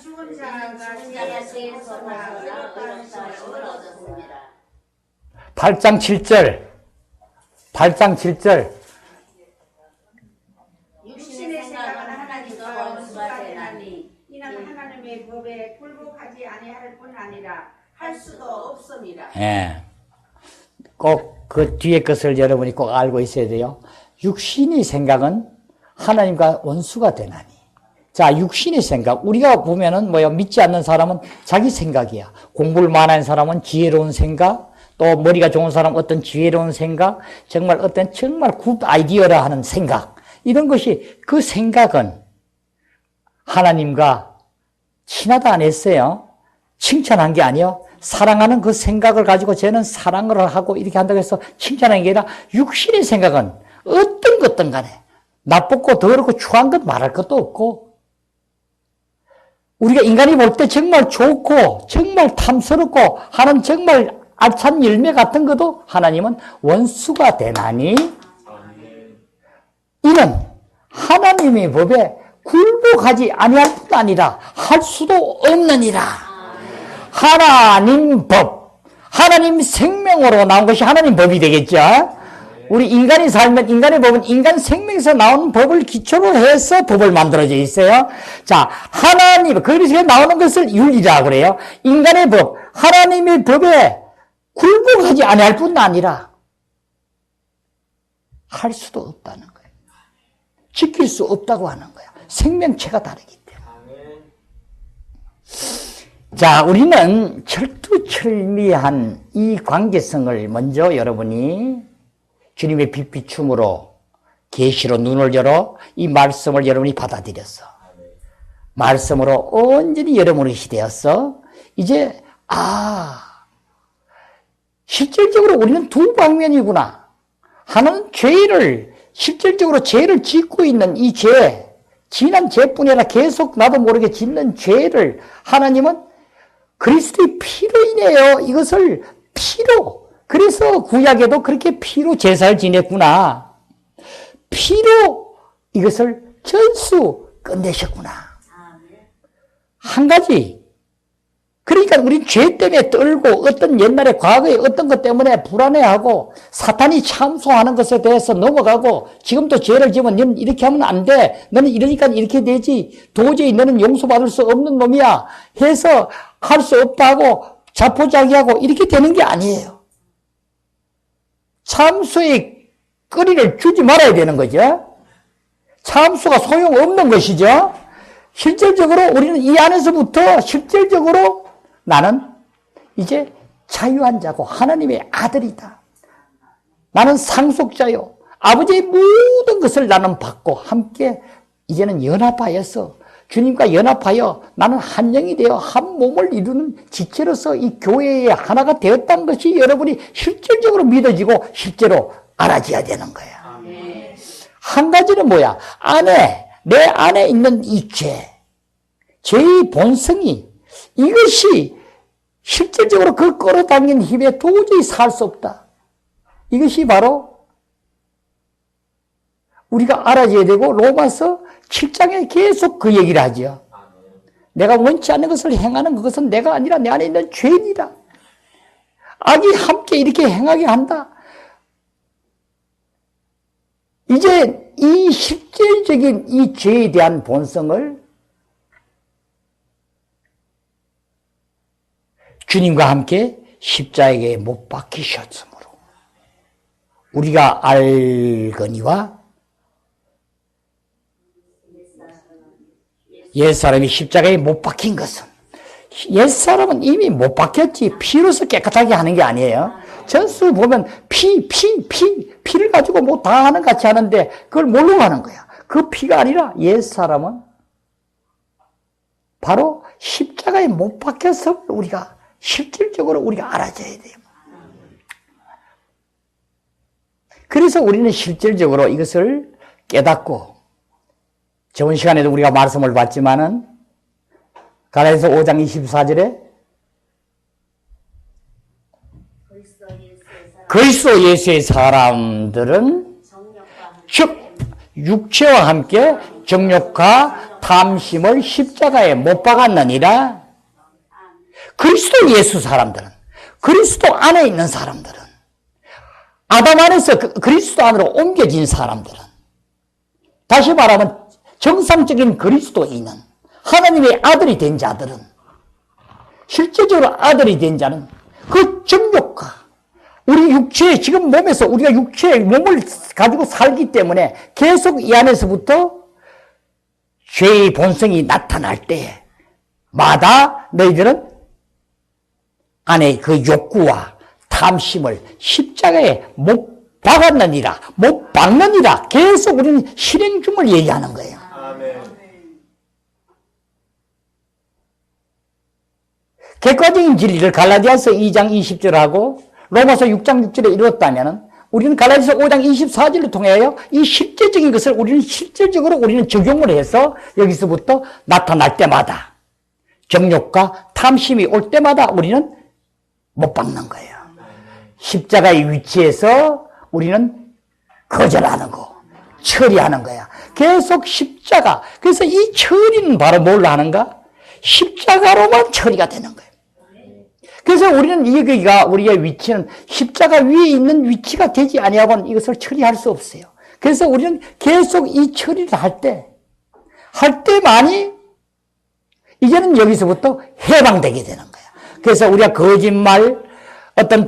죽은 자가 죄에서 나서 의롭다함을 얻었습니다. 8장 7절. 8장 7절. 육신의 생각은 하나님과 원수가 되나니 이는 하나님의 법에 굴복하지 아니할 뿐 아니라 할 수도 없습니다. 예. 꼭 그 뒤에 것을 여러분이 꼭 알고 있어야 돼요. 육신의 생각은 하나님과 원수가 되나니. 자, 육신의 생각. 우리가 보면은 믿지 않는 사람은 자기 생각이야. 공부를 많이 하는 사람은 지혜로운 생각, 또 머리가 좋은 사람은 어떤 지혜로운 생각, 정말 굿 아이디어라 하는 생각. 이런 것이 그 생각은 하나님과 친하다 안 했어요. 칭찬한 게 아니요. 사랑하는 그 생각을 가지고 쟤는 사랑을 하고 이렇게 한다고 해서 칭찬한 게 아니라 육신의 생각은 어떤 것든 간에 나쁘고 더럽고 추한 것 말할 것도 없고 우리가 인간이 볼 때 정말 좋고 정말 탐스럽고 하는 정말 알찬 열매 같은 것도 하나님은 원수가 되나니 이는 하나님의 법에 굴복하지 아니할 뿐 아니라 할 수도 없느니라. 하나님 법, 하나님 생명으로 나온 것이 하나님 법이 되겠죠. 우리 인간이 살면 인간의 법은 인간 생명에서 나오는 법을 기초로 해서 법을 만들어져 있어요. 자, 하나님, 그래서 나오는 것을 윤리라고 그래요. 인간의 법, 하나님의 법에 굴복하지 아니할 뿐 아니라 할 수도 없다는 거예요. 지킬 수 없다고 하는 거예요. 생명체가 다르기 때문에. 자, 우리는 철두철미한 이 관계성을 먼저 여러분이 주님의 빛비춤으로 계시로 눈을 열어 이 말씀을 여러분이 받아들였어. 말씀으로 온전히 여러분의 시대였어. 이제 실질적으로 우리는 두 방면이구나. 하나는 죄를 실질적으로 죄를 짓고 있는 이 죄, 지난 죄뿐이 아니라 계속 나도 모르게 짓는 죄를 하나님은 그리스도의 피로 인해요. 이것을 피로. 그래서 구약에도 그렇게 피로 제사를 지냈구나. 피로 이것을 전수 끝내셨구나. 한 가지. 그러니까 우리 죄 때문에 떨고 어떤 옛날에 과거에 어떤 것 때문에 불안해하고 사탄이 참소하는 것에 대해서 넘어가고 지금도 죄를 지으면 너는 이렇게 하면 안 돼. 너는 이러니까 이렇게 되지. 도저히 너는 용서받을 수 없는 놈이야. 해서 할 수 없다고 자포자기하고 이렇게 되는 게 아니에요. 참소의 거리를 주지 말아야 되는 거죠. 참소가 소용없는 것이죠. 실질적으로 우리는 이 안에서부터 실질적으로 나는 이제 자유한 자고 하나님의 아들이다. 나는 상속자요. 아버지의 모든 것을 나는 받고 함께 이제는 연합하여서 주님과 연합하여 나는 한 영이 되어 한 몸을 이루는 지체로서 이 교회의 하나가 되었다는 것이 여러분이 실질적으로 믿어지고 실제로 알아져야 되는 거야. 한 가지는 뭐야? 내 안에 있는 이 죄의 본성이 이것이 실질적으로 그 끌어당긴 힘에 도저히 살 수 없다. 이것이 바로 우리가 알아줘야 되고 로마서 7장에 계속 그 얘기를 하죠. 내가 원치 않는 것을 행하는 그것은 내가 아니라 내 안에 있는 죄인이다. 악이 함께 이렇게 행하게 한다. 이제 이 실질적인 이 죄에 대한 본성을 주님과 함께 십자가에 못 박히셨으므로 우리가 알거니와 옛사람이 십자가에 못 박힌 것은 옛사람은 이미 못 박혔지 피로서 깨끗하게 하는 게 아니에요. 전수 보면 피를 가지고 뭐 다 하는 같이 하는데 그걸 뭘로 하는 거야. 그 피가 아니라 옛사람은 바로 십자가에 못 박혀서 우리가 실질적으로 우리가 알아줘야 돼요. 그래서 우리는 실질적으로 이것을 깨닫고 저번 시간에도 우리가 말씀을 봤지만은 갈라디아서 5장 24절에 그리스도 예수의 사람들은 즉 육체와 함께 정욕과 탐심을 십자가에 못 박았느니라. 그리스도 예수 사람들은 그리스도 안에 있는 사람들은 아담 안에서 그리스도 안으로 옮겨진 사람들은 다시 말하면 정상적인 그리스도인은 하나님의 아들이 된 자들은 실제적으로 아들이 된 자는 그 정욕과 우리 육체의 지금 몸에서 우리가 육체의 몸을 가지고 살기 때문에 계속 이 안에서부터 죄의 본성이 나타날 때마다 너희들은 안에 그 욕구와 탐심을 십자가에 못 박았느니라, 못 박느니라. 계속 우리는 실행 중을 얘기하는 거예요. 객관적인 진리를 갈라디아서 2장 20절하고 로마서 6장 6절에 이루었다면 우리는 갈라디아서 5장 24절을 통하여 이 실제적인 것을 우리는 실질적으로 우리는 적용을 해서 여기서부터 나타날 때마다 정욕과 탐심이 올 때마다 우리는 못 박는 거예요. 십자가의 위치에서 우리는 거절하는 거, 처리하는 거야. 계속 십자가. 그래서 이 처리는 바로 뭘로 하는가? 십자가로만 처리가 되는 거예요. 그래서 우리는 여기가 우리의 위치는 십자가 위에 있는 위치가 되지 아니하고는 이것을 처리할 수 없어요. 그래서 우리는 계속 이 처리를 할 때만이 이제는 여기서부터 해방되게 되는 거야. 그래서 우리가 거짓말, 어떤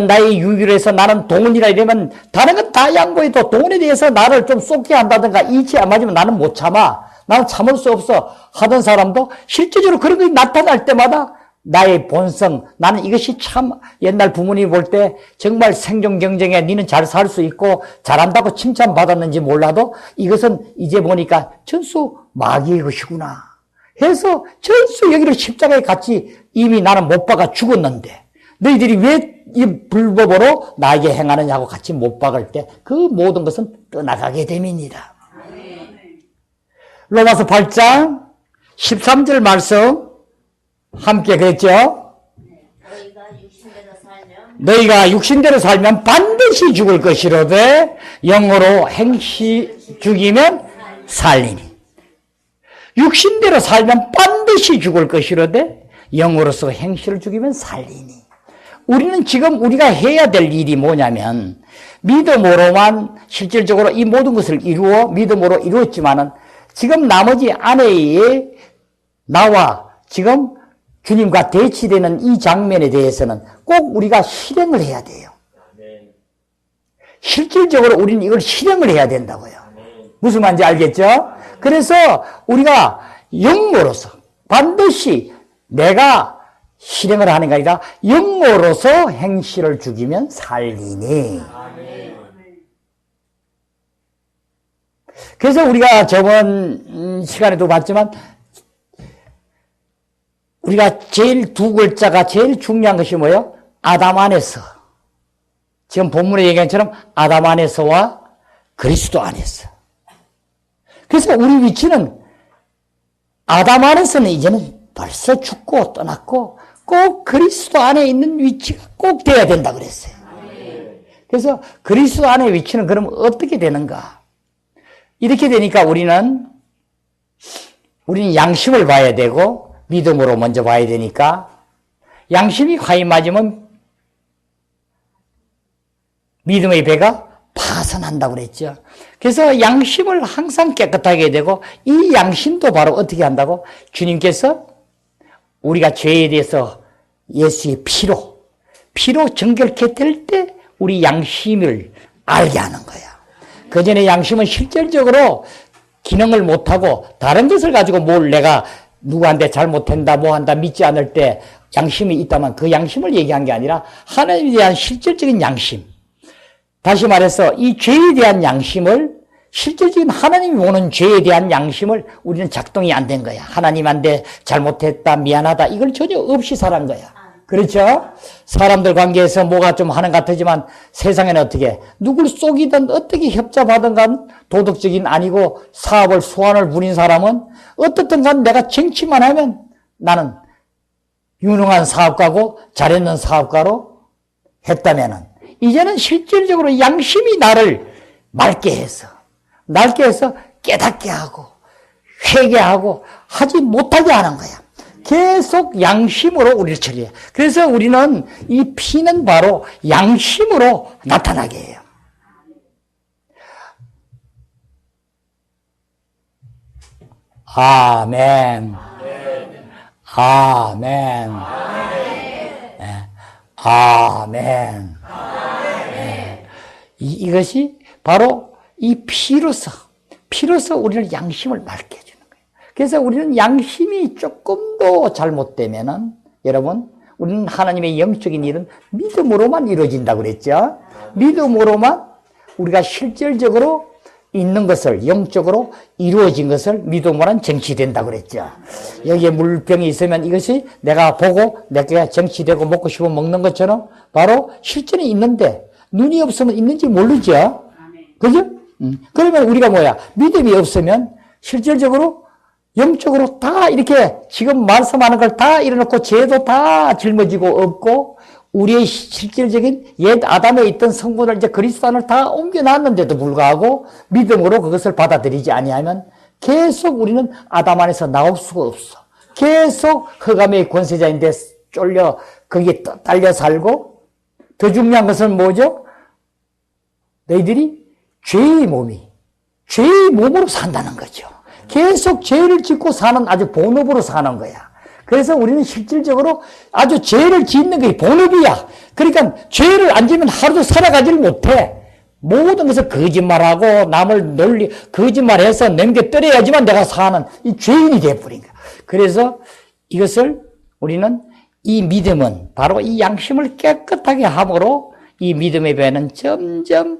나의 유기로 해서 나는 동원이라 이러면 다른 건 다 양보해도 동원에 대해서 나를 좀 쏟게 한다든가 이치 안 맞으면 나는 못 참아. 나는 참을 수 없어. 하던 사람도 실제적으로 그런 것이 나타날 때마다 나의 본성, 나는 이것이 참 옛날 부모님이 볼 때 정말 생존 경쟁에 니는 잘 살 수 있고 잘한다고 칭찬받았는지 몰라도 이것은 이제 보니까 전수 마귀의 것이구나 해서 전수 여기를 십자가에 같이 이미 나는 못 박아 죽었는데 너희들이 왜 이 불법으로 나에게 행하느냐고 같이 못 박을 때 그 모든 것은 떠나가게 됨입니다. 로마서 8장 13절 말씀 함께 그랬죠? 너희가 육신대로 살면 반드시 죽을 것이로되 영으로 행시 죽이면 살리니. 육신대로 살면 반드시 죽을 것이로되 영으로서 행시를 죽이면 살리니. 우리는 지금 우리가 해야 될 일이 뭐냐면 믿음으로만 실질적으로 이 모든 것을 믿음으로 이루었지만은 지금 나머지 안에의 나와 지금 주님과 대치되는 이 장면에 대해서는 꼭 우리가 실행을 해야 돼요. 실질적으로 우리는 이걸 실행을 해야 된다고요. 무슨 말인지 알겠죠? 그래서 우리가 영으로서 반드시 내가 실행을 하는 게 아니라 영으로서 행실을 죽이면 살리니. 그래서 우리가 저번 시간에도 봤지만 우리가 제일 두 글자가 제일 중요한 것이 뭐예요? 아담 안에서. 지금 본문에 얘기한 것처럼 아담 안에서와 그리스도 안에서. 그래서 우리 위치는 아담 안에서는 이제는 벌써 죽고 떠났고 꼭 그리스도 안에 있는 위치가 꼭 돼야 된다 그랬어요. 그래서 그리스도 안의 위치는 그럼 어떻게 되는가? 이렇게 되니까 우리는 양심을 봐야 되고 믿음으로 먼저 봐야 되니까 양심이 과히 맞으면 믿음의 배가 파선한다고 그랬죠. 그래서 양심을 항상 깨끗하게 되고 이 양심도 바로 어떻게 한다고? 주님께서 우리가 죄에 대해서 예수의 피로 정결케 될 때 우리 양심을 알게 하는 거야. 그 전에 양심은 실질적으로 기능을 못하고 다른 것을 가지고 뭘 내가 누구한테 잘못한다 뭐한다 믿지 않을 때 양심이 있다면 그 양심을 얘기한 게 아니라 하나님에 대한 실질적인 양심. 다시 말해서 이 죄에 대한 양심을 실질적인 하나님이 보는 죄에 대한 양심을 우리는 작동이 안 된 거야. 하나님한테 잘못했다 미안하다 이걸 전혀 없이 살은 거야. 그렇죠? 사람들 관계에서 뭐가 좀 하는 것 같지만 세상에는 어떻게 누굴 속이든 어떻게 협잡하든 간 도덕적인 아니고 사업을 소환을 부린 사람은 어떻든 간 내가 정치만 하면 나는 유능한 사업가고 잘했는 사업가로 했다면은 이제는 실질적으로 양심이 나를 맑게 해서 깨닫게 하고 회개하고 하지 못하게 하는 거야. 계속 양심으로 우리를 처리해. 그래서 우리는 이 피는 바로 양심으로 나타나게 해요. 아멘. 아멘. 아멘. 이것이 바로 이 피로서 우리를 양심을 맑게 해주는 거예요. 그래서 우리는 양심이 조금도 잘못되면은 여러분 우리는 하나님의 영적인 일은 믿음으로만 이루어진다고 그랬죠. 믿음으로만 우리가 실질적으로 있는 것을 영적으로 이루어진 것을 믿음으로만 정치된다고 그랬죠. 여기에 물병이 있으면 이것이 내가 보고 내가 정치되고 먹고 싶으면 먹는 것처럼 바로 실제는 있는데 눈이 없으면 있는지 모르죠. 그죠? 그러면 우리가 뭐야? 믿음이 없으면 실질적으로 영적으로 다 이렇게 지금 말씀하는 걸 다 이뤄놓고 죄도 다 짊어지고 없고 우리의 실질적인 옛 아담에 있던 성분을 이제 그리스도 안을 다 옮겨놨는데도 불구하고 믿음으로 그것을 받아들이지 아니하면 계속 우리는 아담 안에서 나올 수가 없어. 계속 흑암의 권세자인데 쫄려 거기에 딸려 살고 더 중요한 것은 뭐죠? 너희들이 죄의 몸으로 산다는 거죠. 계속 죄를 짓고 사는 아주 본업으로 사는 거야. 그래서 우리는 실질적으로 아주 죄를 짓는 게 본업이야. 그러니까 죄를 안 지면 하루도 살아가지를 못해. 모든 것을 거짓말하고 남을 놀리 거짓말해서 넘겨 떨어야지만 내가 사는 이 죄인이 되어버린 거야. 그래서 이것을 우리는 이 믿음은 바로 이 양심을 깨끗하게 함으로 이 믿음의 배는 점점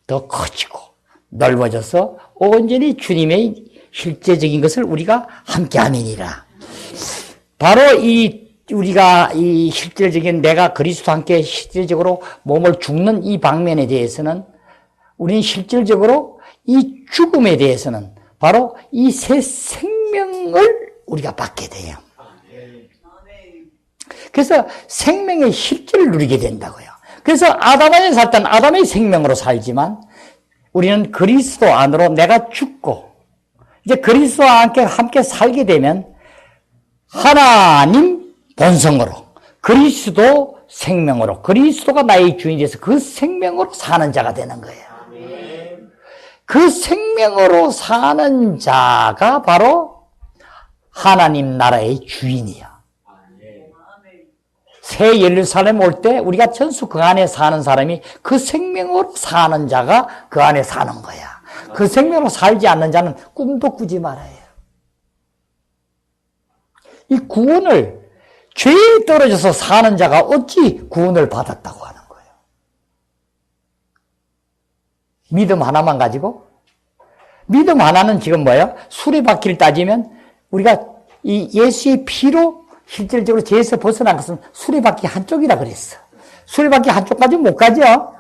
더 커지고 넓어져서 온전히 주님의 실제적인 것을 우리가 함께 하면이라. 바로 우리가 이 실질적인 내가 그리스도와 함께 실질적으로 몸을 죽는 이 방면에 대해서는 우리는 실질적으로 이 죽음에 대해서는 바로 이 새 생명을 우리가 받게 돼요. 그래서 생명의 실질을 누리게 된다고요. 그래서 아담 안에 살던 아담의 생명으로 살지만 우리는 그리스도 안으로 내가 죽고 이제 그리스도와 함께 살게 되면 하나님 본성으로 그리스도 생명으로 그리스도가 나의 주인이 돼서 그 생명으로 사는 자가 되는 거예요. 그 생명으로 사는 자가 바로 하나님 나라의 주인이야. 새 예루살렘 올 때 우리가 전수 그 안에 사는 사람이 그 생명으로 사는 자가 그 안에 사는 거야. 그 생명으로 살지 않는 자는 꿈도 꾸지 말아요. 이 구원을 죄에 떨어져서 사는 자가 어찌 구원을 받았다고 하는 거예요. 믿음 하나만 가지고? 믿음 하나는 지금 뭐예요? 수레바퀴를 따지면 우리가 이 예수의 피로 실질적으로 죄에서 벗어난 것은 수레바퀴 한쪽이라 그랬어. 수레바퀴 한쪽까지 못 가죠?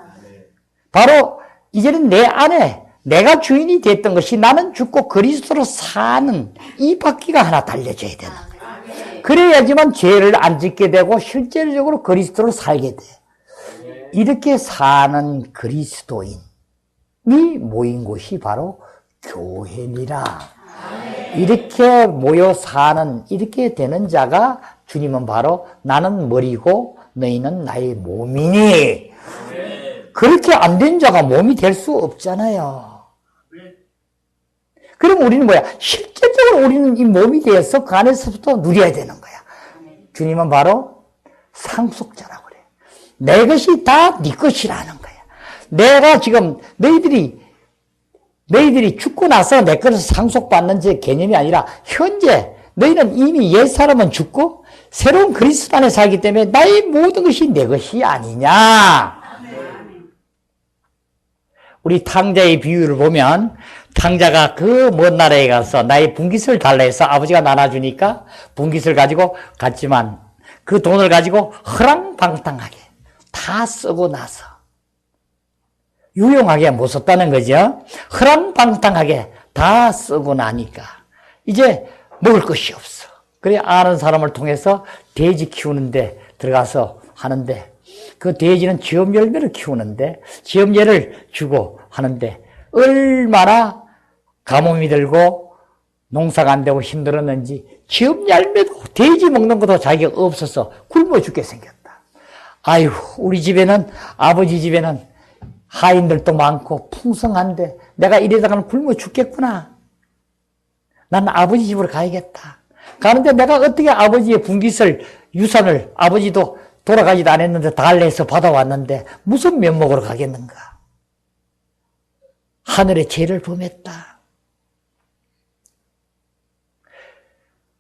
바로 이제는 내 안에 내가 주인이 됐던 것이 나는 죽고 그리스도로 사는 이 바퀴가 하나 달려져야 되는 거예요. 그래야지만 죄를 안 짓게 되고 실질적으로 그리스도로 살게 돼. 이렇게 사는 그리스도인이 모인 곳이 바로 교회니라. 이렇게 모여 사는 이렇게 되는 자가 주님은 바로 나는 머리고 너희는 나의 몸이니. 그렇게 안 된 자가 몸이 될 수 없잖아요. 그럼 우리는 뭐야? 실제적으로 우리는 이 몸이 되어서 그 안에서부터 누려야 되는 거야. 주님은 바로 상속자라고 그래. 내 것이 다 네 것이라는 거야. 내가 지금 너희들이 죽고 나서 내 것을 상속받는 제 개념이 아니라 현재 너희는 이미 옛사람은 죽고 새로운 그리스도 안에 살기 때문에 나의 모든 것이 내 것이 아니냐. 우리 탕자의 비유를 보면 탕자가 그 먼 나라에 가서 나의 분깃을 달라 해서 아버지가 나눠주니까 분깃을 가지고 갔지만 그 돈을 가지고 허랑방탕하게 다 쓰고 나서 유용하게 못 썼다는 거죠. 허랑방탕하게 다 쓰고 나니까 이제 먹을 것이 없어. 그래 아는 사람을 통해서 돼지 키우는데 들어가서 하는데 그 돼지는 지엄열매를 키우는데 지엄열을 주고 하는데 얼마나 가뭄이 들고 농사가 안 되고 힘들었는지 지엄열매도 돼지 먹는 것도 자기가 없어서 굶어 죽게 생겼다. 아유 우리 집에는 아버지 집에는 하인들도 많고 풍성한데 내가 이러다가는 굶어 죽겠구나. 나는 아버지 집으로 가야겠다. 가는데 내가 어떻게 아버지의 분깃을 유산을 아버지도 돌아가지도 않았는데 달래서 받아왔는데 무슨 면목으로 가겠는가. 하늘의 죄를 범했다.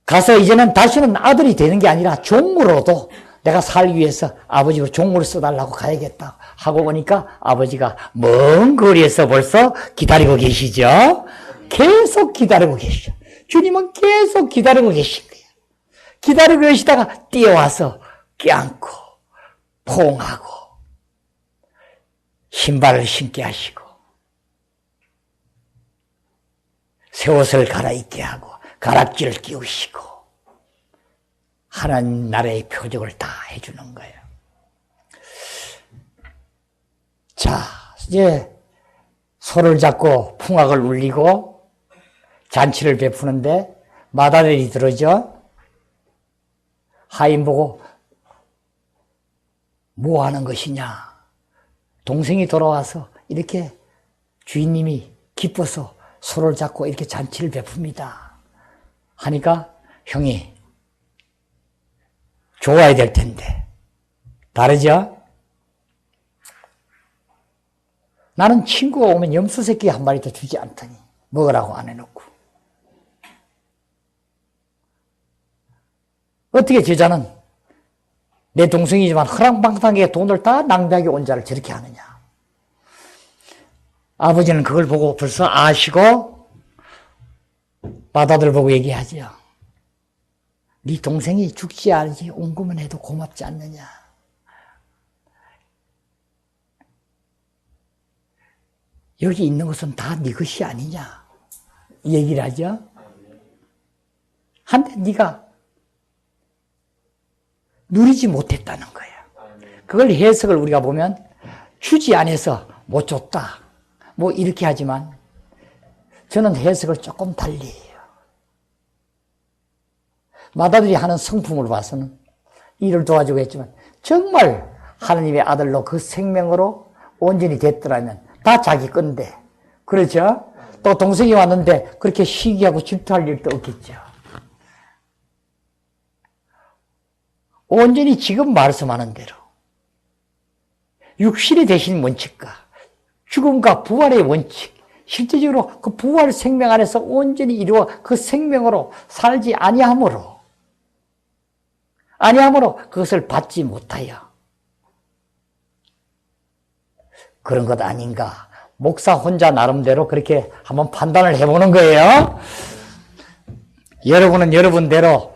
가서 이제는 다시는 아들이 되는 게 아니라 종으로도 내가 살기 위해서 아버지로 종으로 써달라고 가야겠다 하고 보니까 아버지가 먼 거리에서 벌써 기다리고 계시죠. 계속 기다리고 계시죠. 주님은 계속 기다리고 계신 거예요. 기다리고 계시다가 뛰어와서 껴안고 포옹하고 신발을 신게 하시고 새 옷을 갈아입게 하고 가락지를 끼우시고 하나님 나라의 표적을 다 해주는 거예요. 자, 이제 소를 잡고 풍악을 울리고 잔치를 베푸는데 마다들이 들어죠. 하인 보고 뭐 하는 것이냐. 동생이 돌아와서 이렇게 주인님이 기뻐서 소를 잡고 이렇게 잔치를 베풉니다. 하니까 형이 좋아야 될 텐데 다르죠? 나는 친구가 오면 염소 새끼 한 마리도 주지 않더니 먹으라고 안 해놓고 어떻게 제자는 내 동생이지만 허랑방탕하게 돈을 다 낭비하게 온 자를 저렇게 하느냐. 아버지는 그걸 보고 벌써 아시고 맏아들 보고 얘기하죠. 네 동생이 죽지 않지 옹금은 해도 고맙지 않느냐. 여기 있는 것은 다 네 것이 아니냐 이 얘기를 하죠. 한데 네가 누리지 못했다는 거예요. 그걸 해석을 우리가 보면 주지 않아서 못 줬다 뭐 이렇게 하지만 저는 해석을 조금 달리 해요. 맏아들이 하는 성품을 봐서는 일을 도와주고 했지만 정말 하나님의 아들로 그 생명으로 온전히 됐더라면 다 자기 건데 그렇죠? 또 동생이 왔는데 그렇게 시기하고 질투할 일도 없겠죠. 온전히 지금 말씀하는 대로 육신이 되신 원칙과 죽음과 부활의 원칙, 실제적으로 그 부활 생명 안에서 온전히 이루어 그 생명으로 살지 아니하므로 아니하므로 그것을 받지 못하여. 그런 것 아닌가. 목사 혼자 나름대로 그렇게 한번 판단을 해보는 거예요. 여러분은 여러분대로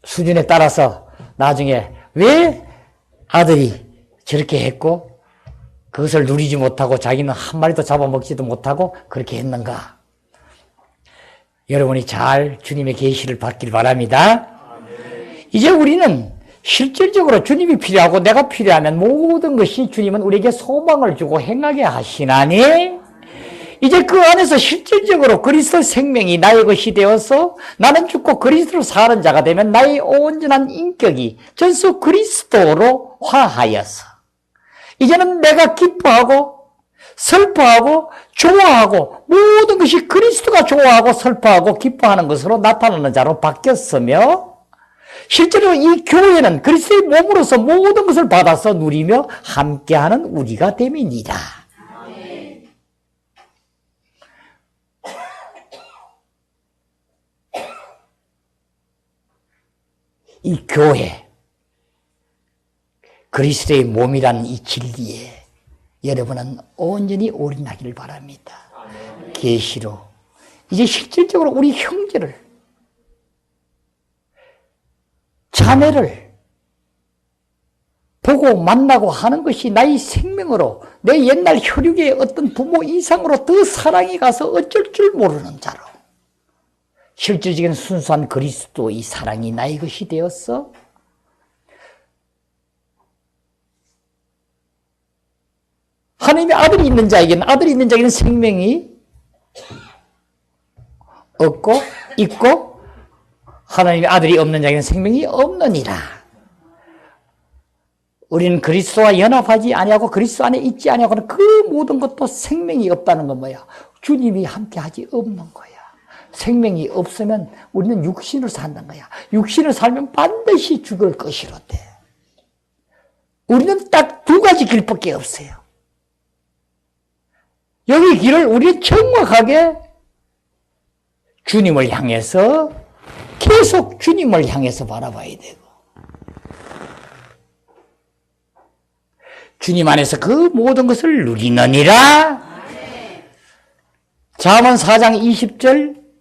수준에 따라서 나중에 왜 아들이 저렇게 했고 그것을 누리지 못하고 자기는 한 마리도 잡아먹지도 못하고 그렇게 했는가. 여러분이 잘 주님의 계시를 받길 바랍니다. 이제 우리는 실질적으로 주님이 필요하고 내가 필요하면 모든 것이 주님은 우리에게 소망을 주고 행하게 하시나니 이제 그 안에서 실질적으로 그리스도 생명이 나의 것이 되어서 나는 죽고 그리스도로 사는 자가 되면 나의 온전한 인격이 전수 그리스도로 화하여서 이제는 내가 기뻐하고 슬퍼하고 좋아하고 모든 것이 그리스도가 좋아하고 슬퍼하고 기뻐하는 것으로 나타나는 자로 바뀌었으며 실제로 이 교회는 그리스도의 몸으로서 모든 것을 받아서 누리며 함께하는 우리가 됨이니라. 이 교회, 그리스도의 몸이라는 이 진리에 여러분은 온전히 올인하기를 바랍니다. 계시로 이제 실질적으로 우리 형제를, 자매를 보고 만나고 하는 것이 나의 생명으로 내 옛날 혈육의 어떤 부모 이상으로 더 사랑이 가서 어쩔 줄 모르는 자로 실질적인 순수한 그리스도의 사랑이 나의 것이 되었어. 하나님의 아들이 있는 자에게는 생명이 없고 있고 하나님의 아들이 없는 자에게는 생명이 없느니라. 우리는 그리스도와 연합하지 아니하고 그리스도 안에 있지 아니하고는 그 모든 것도 생명이 없다는 건 뭐야? 주님이 함께하지 없는 거야. 생명이 없으면 우리는 육신을 산다는 거야. 육신을 살면 반드시 죽을 것이로되 우리는 딱 두 가지 길밖에 없어요. 여기 길을 우리는 정확하게 주님을 향해서 계속 주님을 향해서 바라봐야 되고 주님 안에서 그 모든 것을 누리느니라. 잠언 4장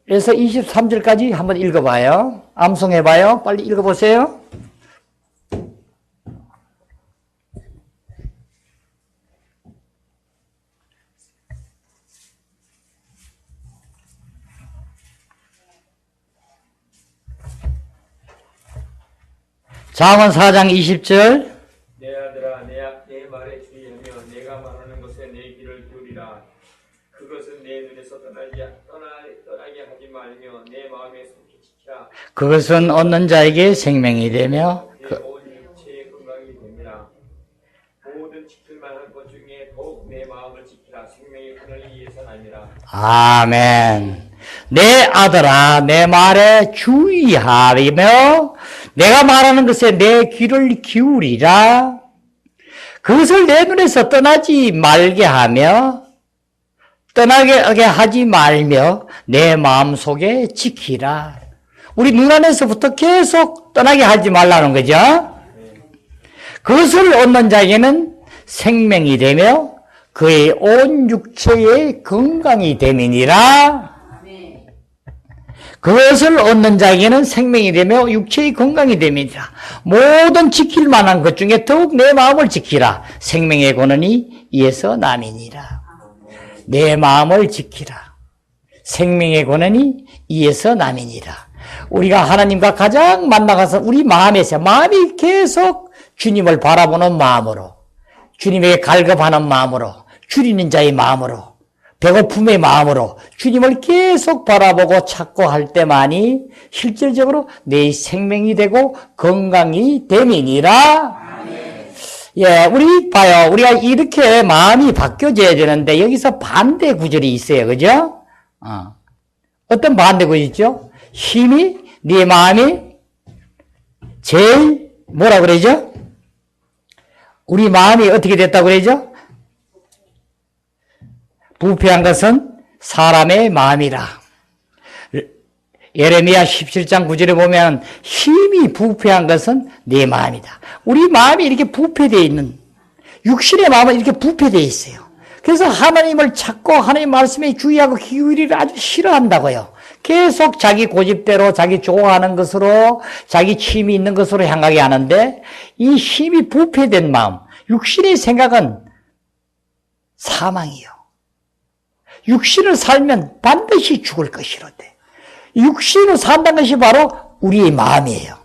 20절에서 23절까지 한번 읽어봐요. 암송해봐요. 빨리 읽어보세요. 잠언 4장 20절. 내 아들아 내 말에 주의하며 내가 말하는 것에 내 귀를 기울이라. 그것은 내 눈에서 떠나게 하지 말며 내 마음에 속히 지키라. 그것은 얻는 자에게 생명이 되며 내 온 육체의 건강이 됩니다. 모든 지킬 만한 것 중에 더욱 내 마음을 지키라. 생명의 근원이 이에서 아니라. 아멘. 내 아들아 내 말에 주의하며 내가 말하는 것에 내 귀를 기울이라. 그것을 내 눈에서 떠나지 말게 하며 떠나게 하지 말며 내 마음속에 지키라. 우리 눈 안에서부터 계속 떠나게 하지 말라는 거죠. 그것을 얻는 자에게는 생명이 되며 그의 온 육체의 건강이 됨이니라. 그것을 얻는 자에게는 생명이 되며 육체의 건강이 됨이니라. 모든 지킬 만한 것 중에 더욱 내 마음을 지키라. 생명의 권한이 이에서 남이니라. 내 마음을 지키라. 생명의 권한이 이에서 남이니라. 우리가 하나님과 가장 만나가서 우리 마음이 계속 주님을 바라보는 마음으로, 주님에게 갈급하는 마음으로, 줄이는 자의 마음으로, 배고픔의 마음으로 주님을 계속 바라보고 찾고 할 때만이 실질적으로 내 생명이 되고 건강이 됨이니라. 예, 우리 봐요. 우리가 이렇게 마음이 바뀌어져야 되는데 여기서 반대 구절이 있어요. 그죠? 어떤 반대 구절 있죠? 힘이, 네 마음이 제일 뭐라 그러죠? 우리 마음이 어떻게 됐다고 그러죠? 부패한 것은 사람의 마음이라. 예레미야 17장 9절에 보면 힘이 부패한 것은 내 마음이다. 우리 마음이 이렇게 부패되어 있는, 육신의 마음은 이렇게 부패되어 있어요. 그래서 하나님을 찾고 하나님 말씀에 주의하고 기울이를 아주 싫어한다고요. 계속 자기 고집대로 자기 좋아하는 것으로 자기 취미 있는 것으로 향하게 하는데, 이 힘이 부패된 마음, 육신의 생각은 사망이요. 육신을 살면 반드시 죽을 것이로되, 육신으로 산다는 것이 바로 우리의 마음이에요.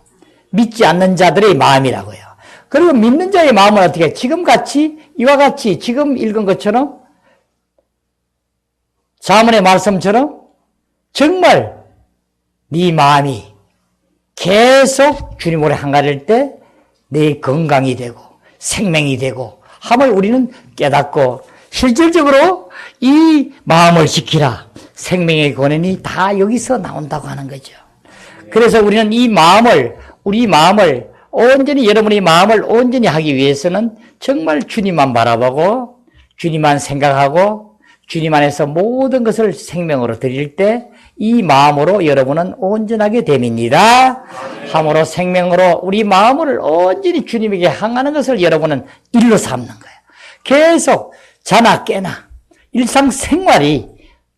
믿지 않는 자들의 마음이라고요. 그리고 믿는 자의 마음은 어떻게 해요? 이와 같이 지금 읽은 것처럼, 자문의 말씀처럼 정말 네 마음이 계속 주님으로 향할 때 내 건강이 되고 생명이 되고 함을 우리는 깨닫고, 실질적으로 이 마음을 지키라, 생명의 권한이 다 여기서 나온다고 하는 거죠. 그래서 우리는 우리 마음을 온전히, 여러분의 마음을 온전히 하기 위해서는 정말 주님만 바라보고 주님만 생각하고 주님 안에서 모든 것을 생명으로 드릴 때 이 마음으로 여러분은 온전하게 됩니다. 함으로 생명으로 우리 마음을 온전히 주님에게 향하는 것을 여러분은 일로 삼는 거예요. 계속 자나 깨나 일상생활이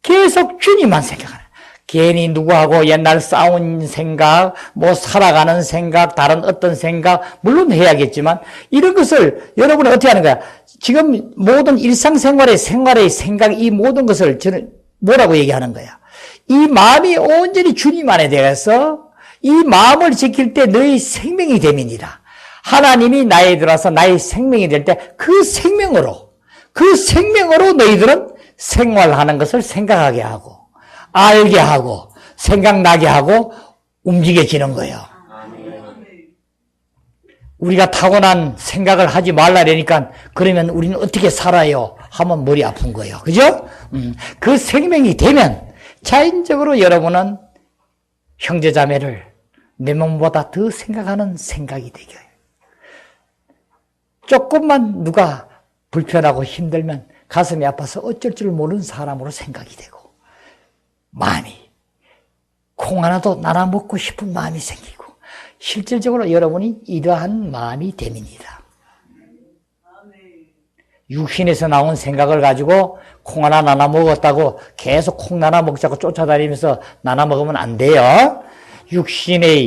계속 주님만 생각하는, 괜히 누구하고 옛날 싸운 생각, 살아가는 생각, 다른 어떤 생각, 물론 해야겠지만, 이런 것을 여러분은 어떻게 하는 거야? 지금 모든 일상생활의 생각, 이 모든 것을 저는 뭐라고 얘기하는 거야? 이 마음이 온전히 주님 안에 대해서 이 마음을 지킬 때 너의 생명이 됨이니라. 하나님이 나에 들어와서 나의 생명이 될 때 그 생명으로 너희들은 생활하는 것을 생각하게 하고, 알게 하고, 생각나게 하고, 움직여지는 거예요. 우리가 타고난 생각을 하지 말라니까, 그러면 우리는 어떻게 살아요? 하면 머리 아픈 거예요. 그죠? 그 생명이 되면 자연적으로 여러분은 형제자매를 내 몸보다 더 생각하는 생각이 되게 해요. 조금만 누가 불편하고 힘들면 가슴이 아파서 어쩔 줄 모르는 사람으로 생각이 되고, 마음이 콩 하나도 나눠 먹고 싶은 마음이 생기고, 실질적으로 여러분이 이러한 마음이 됨입니다. 육신에서 나온 생각을 가지고 콩 하나 나눠 먹었다고 계속 콩 나눠 먹자고 쫓아다니면서 나눠 먹으면 안 돼요. 육신으로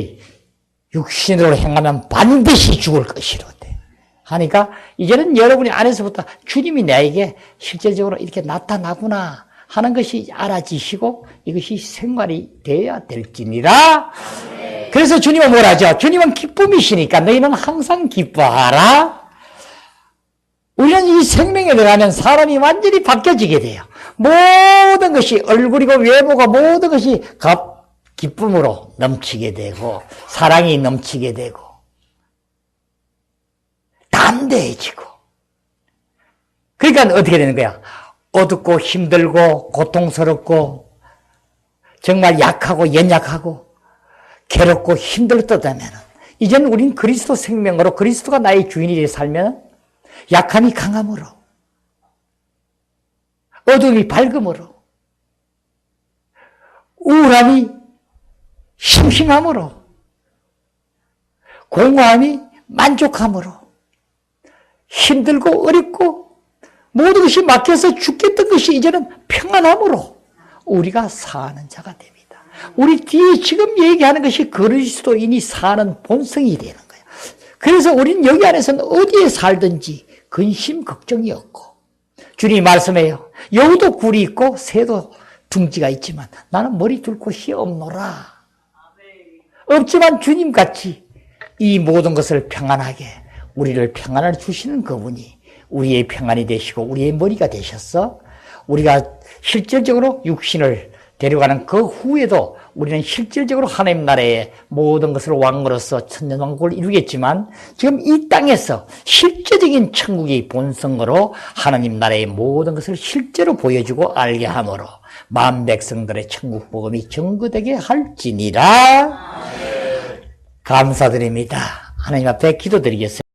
행하면 반드시 죽을 것이로되 하니까, 이제는 여러분이 안에서부터 주님이 나에게 실질적으로 이렇게 나타나구나 하는 것이 알아지시고 이것이 생활이 되어야 될지니라. 그래서 주님은 뭐라 하죠? 주님은 기쁨이시니까 너희는 항상 기뻐하라. 우리는 이 생명에 들어가면 사람이 완전히 바뀌어지게 돼요. 모든 것이, 얼굴이고 외모가 모든 것이 기쁨으로 넘치게 되고, 사랑이 넘치게 되고, 담대해지고. 그러니까 어떻게 되는 거야? 어둡고 힘들고 고통스럽고 정말 약하고 연약하고 괴롭고 힘들었다면, 이제는 우린 그리스도 생명으로, 그리스도가 나의 주인이 되어 살면 약함이 강함으로, 어둠이 밝음으로, 우울함이 심심함으로, 공허함이 만족함으로, 힘들고 어렵고 모든 것이 막혀서 죽겠던 것이 이제는 평안함으로 우리가 사는 자가 됩니다. 우리 뒤에 지금 얘기하는 것이 그리스도인이 사는 본성이 되는 거예요. 그래서 우리는 여기 안에서는 어디에 살든지 근심 걱정이 없고, 주님이 말씀해요. 여우도 굴이 있고 새도 둥지가 있지만 나는 머리 둘 곳이 없노라. 없지만 주님같이 이 모든 것을 평안하게, 우리를 평안을 주시는 그분이 우리의 평안이 되시고 우리의 머리가 되셔서, 우리가 실질적으로 육신을 데려가는 그 후에도 우리는 실질적으로 하나님 나라의 모든 것을 왕으로서 천년왕국을 이루겠지만, 지금 이 땅에서 실제적인 천국의 본성으로 하나님 나라의 모든 것을 실제로 보여주고 알게 함으로 만 백성들의 천국 복음이 전거되게 할지니라. 감사드립니다. 하나님 앞에 기도드리겠습니다.